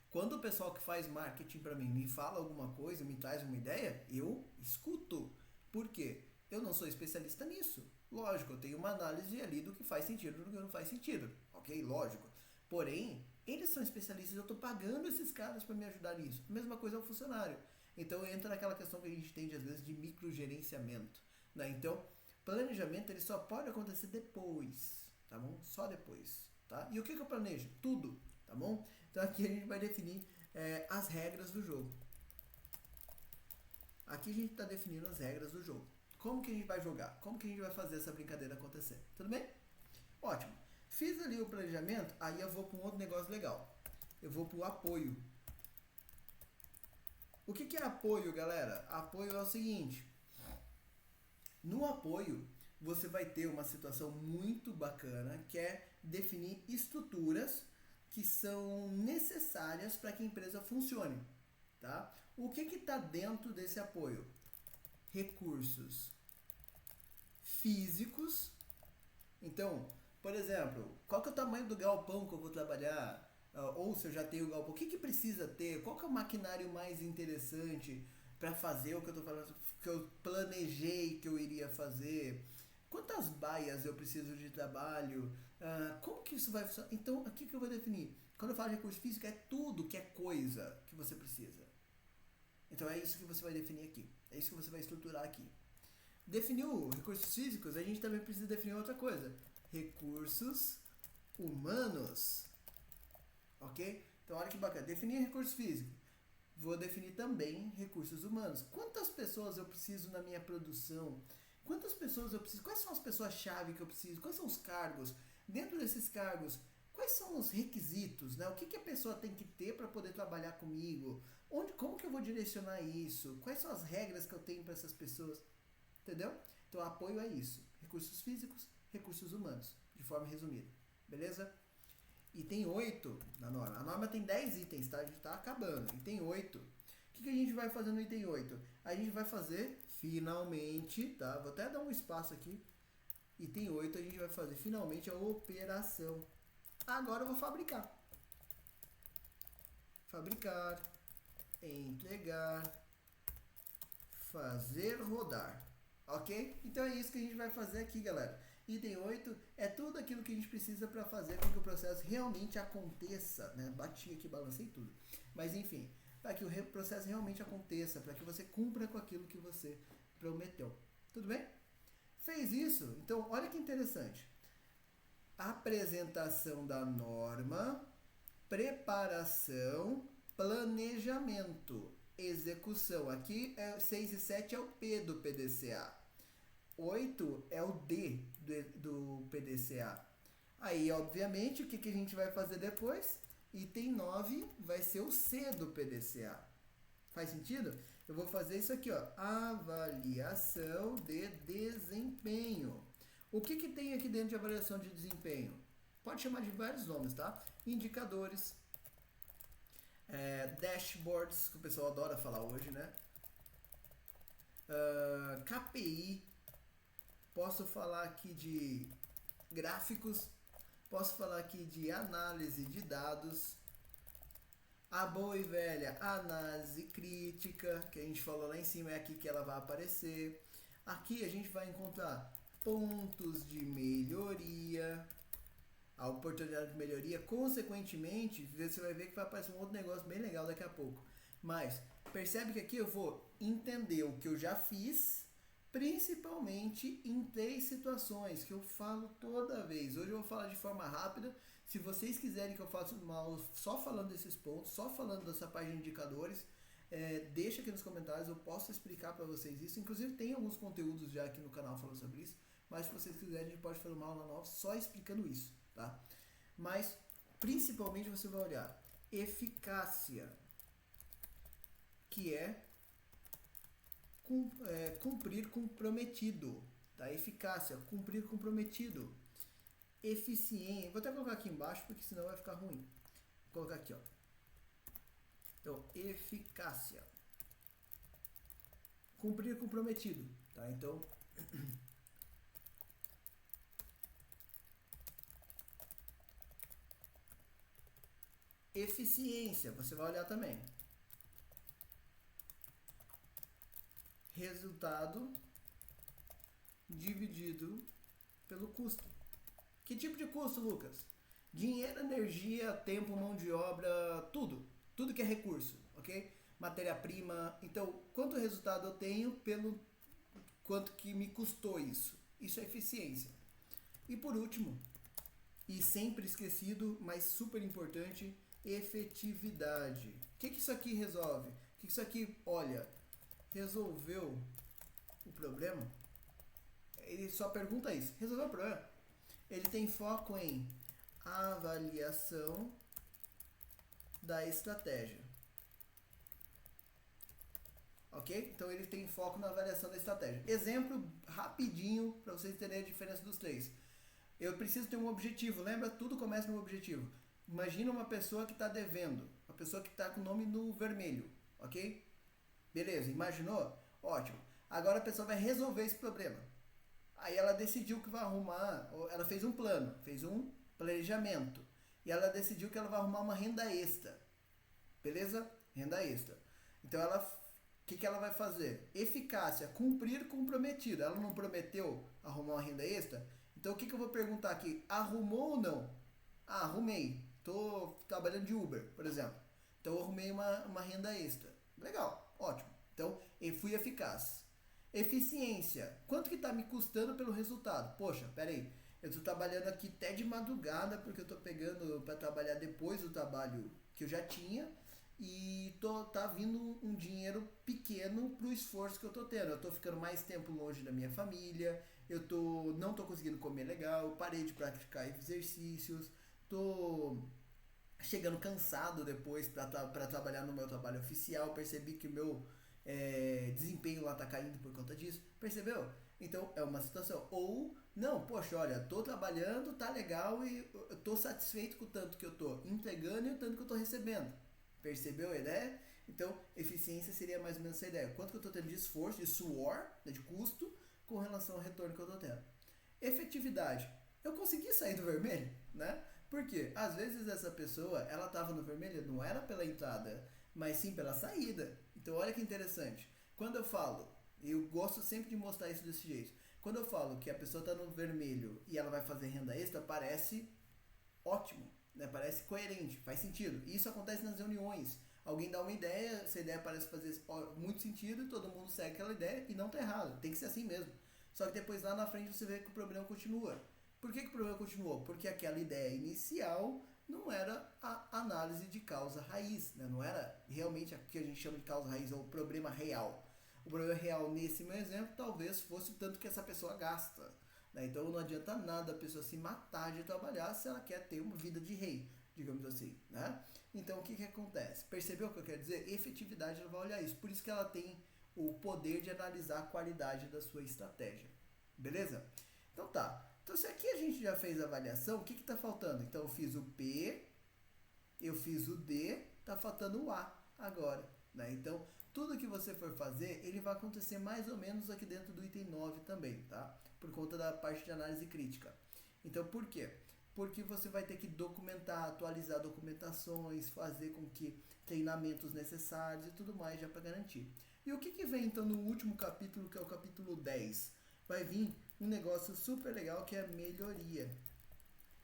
Quando o pessoal que faz marketing para mim me fala alguma coisa, me traz uma ideia, eu escuto. Por quê? Eu não sou especialista nisso. Lógico, eu tenho uma análise ali do que faz sentido e do que não faz sentido. Ok? Lógico. Porém, eles são especialistas, eu estou pagando esses caras para me ajudar nisso. A mesma coisa é o funcionário. Então entra naquela questão que a gente tem às vezes de microgerenciamento. Né? Então, planejamento ele só pode acontecer depois. Tá bom? Só depois. Tá? E o que eu planejo? Tudo. Tá bom? Então aqui a gente vai definir as regras do jogo. Aqui a gente está definindo as regras do jogo. Como que a gente vai jogar? Como que a gente vai fazer essa brincadeira acontecer? Tudo bem? Ótimo. Fiz ali o planejamento, aí eu vou para um outro negócio legal. Eu vou para o apoio. O que é apoio, galera? Apoio é o seguinte. No apoio, você vai ter uma situação muito bacana, que é definir estruturas que são necessárias para que a empresa funcione. Tá? O que está dentro desse apoio? Recursos físicos. Então, por exemplo, qual que é o tamanho do galpão que eu vou trabalhar? Ou se eu já tenho o galpão, o que precisa ter? Qual que é o maquinário mais interessante para fazer o que eu tô falando, que eu planejei que eu iria fazer? Quantas baias eu preciso de trabalho? Como que isso vai funcionar? Então, aqui que eu vou definir. Quando eu falo de recurso físico, é tudo que é coisa que você precisa. Então, é isso que você vai definir aqui. É isso que você vai estruturar aqui. Definiu recursos físicos, a gente também precisa definir outra coisa. Recursos humanos. Ok? Então, olha que bacana. Definir recursos físicos. Vou definir também recursos humanos. Quantas pessoas eu preciso na minha produção? Quantas pessoas eu preciso? Quais são as pessoas-chave que eu preciso? Quais são os cargos? Dentro desses cargos, quais são os requisitos? Né? O que a pessoa tem que ter para poder trabalhar comigo? Como que eu vou direcionar isso? Quais são as regras que eu tenho para essas pessoas? Entendeu? Então, apoio é isso. Recursos físicos, recursos humanos. De forma resumida. Beleza? Item 8 da norma. A norma tem 10 itens, tá? A gente tá acabando. Item 8. O que a gente vai fazer no item 8? A gente vai fazer, finalmente, tá? Vou até dar um espaço aqui. Item 8, a gente vai fazer, finalmente, a operação. Agora eu vou fabricar. Fabricar, entregar, fazer rodar. Ok? Então é isso que a gente vai fazer aqui, galera. Item 8 é tudo aquilo que a gente precisa para fazer com que o processo realmente aconteça, né? Bati aqui, balancei tudo. Mas enfim, para que o processo realmente aconteça, para que você cumpra com aquilo que você prometeu. Tudo bem? Fez isso? Então, olha que interessante. Apresentação da norma, preparação, planejamento, execução. Aqui 6 e 7 é o P do PDCA. 8 é o D do PDCA. Aí, obviamente, o que a gente vai fazer depois? Item 9 vai ser o C do PDCA. Faz sentido? Eu vou fazer isso aqui, ó. Avaliação de desempenho. O que tem aqui dentro de avaliação de desempenho? Pode chamar de vários nomes, tá? Indicadores, dashboards, que o pessoal adora falar hoje, né? KPI. Posso falar aqui de gráficos, posso falar aqui de análise de dados, a boa e velha análise crítica, que a gente falou lá em cima, é aqui que ela vai aparecer. Aqui a gente vai encontrar pontos de melhoria, a oportunidade de melhoria. Consequentemente, você vai ver que vai aparecer um outro negócio bem legal daqui a pouco. Mas percebe que aqui eu vou entender o que eu já fiz, principalmente em 3 situações que eu falo toda vez. Hoje eu vou falar de forma rápida. Se vocês quiserem que eu faça uma aula só falando desses pontos, só falando dessa página de indicadores, deixa aqui nos comentários, eu posso explicar para vocês isso. Inclusive tem alguns conteúdos já aqui no canal falando sobre isso, mas se vocês quiserem a gente pode fazer uma aula nova só explicando isso, tá? Mas principalmente você vai olhar eficácia, que é cumprir com o prometido, tá? Eficácia, cumprir com o prometido. Eficiência, vou até colocar aqui embaixo porque senão vai ficar ruim. Vou colocar aqui, ó. Então, eficácia, cumprir com o prometido, tá? Então, eficiência, você vai olhar também. Resultado dividido pelo custo. Que tipo de custo, Lucas? Dinheiro, energia, tempo, mão de obra, tudo. Tudo que é recurso, ok? Matéria-prima. Então, quanto resultado eu tenho pelo quanto que me custou isso? Isso é eficiência. E por último, e sempre esquecido, mas super importante, efetividade. O que isso aqui resolve? O que isso aqui, olha, resolveu o problema? Ele só pergunta isso. Resolveu o problema? Ele tem foco em avaliação da estratégia. Ok? Então ele tem foco na avaliação da estratégia. Exemplo rapidinho para vocês entenderem a diferença dos três. Eu preciso ter um objetivo. Lembra? Tudo começa no objetivo. Imagina uma pessoa que está devendo. Uma pessoa que está com o nome no vermelho. Ok? Beleza, imaginou? Ótimo. Agora a pessoa vai resolver esse problema. Aí ela decidiu que vai arrumar, ela fez um plano, fez um planejamento. E ela decidiu que ela vai arrumar uma renda extra. Beleza? Renda extra. Então ela, o que ela vai fazer? Eficácia, cumprir com o prometido. Ela não prometeu arrumar uma renda extra? Então o que eu vou perguntar aqui? Arrumou ou não? Ah, arrumei. Estou trabalhando de Uber, por exemplo. Então eu arrumei uma renda extra. Legal, ótimo. Então eu fui eficaz. Eficiência. Quanto que está me custando pelo resultado? Poxa, peraí. Eu estou trabalhando aqui até de madrugada porque eu estou pegando para trabalhar depois do trabalho que eu já tinha e tá vindo um dinheiro pequeno pro esforço que eu estou tendo. Eu estou ficando mais tempo longe da minha família, não estou conseguindo comer legal, parei de praticar exercícios, estou chegando cansado depois para trabalhar no meu trabalho oficial, percebi que o meu desempenho lá tá caindo por conta disso, percebeu? Então é uma situação. Ou não, poxa, olha, tô trabalhando, tá legal e eu tô satisfeito com o tanto que eu tô entregando e o tanto que eu tô recebendo. Percebeu a ideia? Então, eficiência seria mais ou menos essa ideia. Quanto que eu tô tendo de esforço, de suor, né, de custo, com relação ao retorno que eu tô tendo. Efetividade. Eu consegui sair do vermelho, né? Porque às vezes essa pessoa, ela tava no vermelho, não era pela entrada, mas sim pela saída. Então olha que interessante. Quando eu falo, eu gosto sempre de mostrar isso desse jeito. Quando eu falo que a pessoa está no vermelho e ela vai fazer renda extra, parece ótimo, né? Parece coerente, faz sentido. E isso acontece nas reuniões. Alguém dá uma ideia, essa ideia parece fazer muito sentido e todo mundo segue aquela ideia e não está errado. Tem que ser assim mesmo. Só que depois lá na frente você vê que o problema continua. Por que o problema continuou? Porque aquela ideia inicial não era a análise de causa raiz, né? Não era realmente o que a gente chama de causa raiz, ou o problema real. O problema real nesse meu exemplo talvez fosse o tanto que essa pessoa gasta, né? Então não adianta nada a pessoa se matar de trabalhar se ela quer ter uma vida de rei, digamos assim, né? Então o que acontece? Percebeu o que eu quero dizer? Efetividade, ela vai olhar isso. Por isso que ela tem o poder de analisar a qualidade da sua estratégia. Beleza? Então tá. Então, se aqui a gente já fez a avaliação, o que está faltando? Então, eu fiz o P, eu fiz o D, está faltando o A agora, né? Então, tudo que você for fazer, ele vai acontecer mais ou menos aqui dentro do item 9 também, tá? Por conta da parte de análise crítica. Então, por quê? Porque você vai ter que documentar, atualizar documentações, fazer com que treinamentos necessários e tudo mais já para garantir. E o que vem, então, no último capítulo, que é o capítulo 10? Vai vir um negócio super legal que é a melhoria,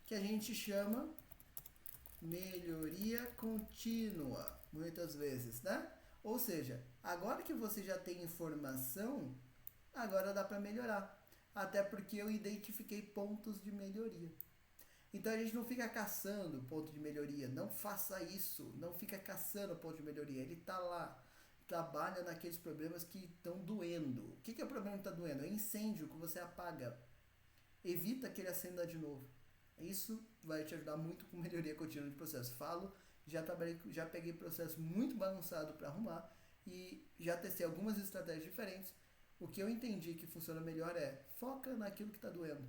que a gente chama melhoria contínua, muitas vezes, né? Ou seja, agora que você já tem informação, agora dá para melhorar. Até porque eu identifiquei pontos de melhoria. Então a gente não fica caçando ponto de melhoria. Não faça isso. Não fica caçando ponto de melhoria. Ele está lá. Trabalha naqueles problemas que estão doendo. O que é o problema que está doendo? É incêndio que você apaga. Evita que ele acenda de novo. Isso vai te ajudar muito com melhoria contínua de processo. Já peguei processo muito bagunçado para arrumar e já testei algumas estratégias diferentes. O que eu entendi que funciona melhor é foca naquilo que está doendo.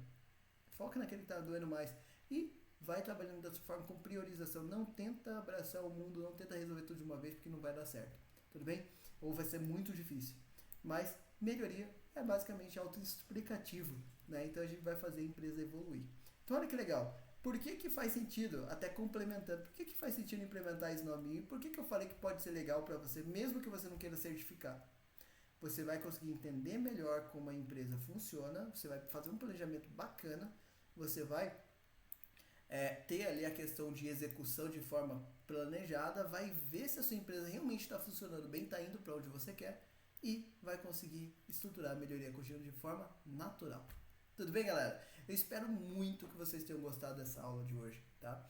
Foca naquilo que está doendo mais e vai trabalhando dessa forma com priorização. Não tenta abraçar o mundo, não tenta resolver tudo de uma vez porque não vai dar certo. Tudo bem? Ou vai ser muito difícil. Mas melhoria é basicamente autoexplicativo, né? Então a gente vai fazer a empresa evoluir. Então olha que legal. Por que faz sentido, até complementando, por que faz sentido implementar isso no Amigo? Por que eu falei que pode ser legal para você, mesmo que você não queira certificar? Você vai conseguir entender melhor como a empresa funciona, você vai fazer um planejamento bacana, você vai ter ali a questão de execução de forma planejada, vai ver se a sua empresa realmente está funcionando bem, está indo para onde você quer e vai conseguir estruturar a melhoria contínua de forma natural. Tudo bem, galera? Eu espero muito que vocês tenham gostado dessa aula de hoje, tá?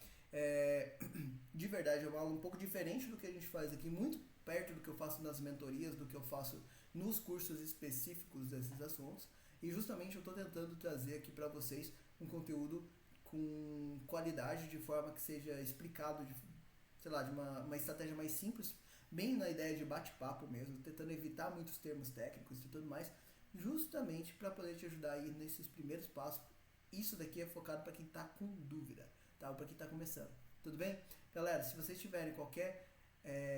De verdade, é uma aula um pouco diferente do que a gente faz aqui, muito perto do que eu faço nas mentorias, do que eu faço nos cursos específicos desses assuntos. E justamente eu estou tentando trazer aqui para vocês um conteúdo com qualidade, de forma que seja explicado, de uma estratégia mais simples, bem na ideia de bate-papo mesmo, tentando evitar muitos termos técnicos e tudo mais, justamente para poder te ajudar aí nesses primeiros passos. Isso daqui é focado para quem está com dúvida, tá? Ou para quem está começando. Tudo bem? Galera, se vocês tiverem qualquer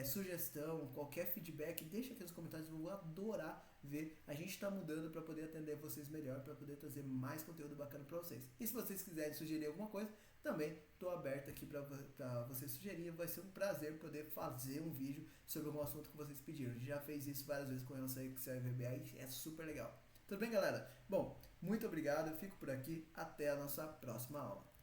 sugestão, qualquer feedback, deixa aqui nos comentários, eu vou adorar ver. A gente está mudando para poder atender vocês melhor, para poder trazer mais conteúdo bacana para vocês. E se vocês quiserem sugerir alguma coisa, também estou aberto aqui para vocês sugerirem. Vai ser um prazer poder fazer um vídeo sobre algum assunto que vocês pediram. A gente já fez isso várias vezes com relação a Excel e VBA e é super legal. Tudo bem, galera? Bom, muito obrigado, eu fico por aqui, até a nossa próxima aula.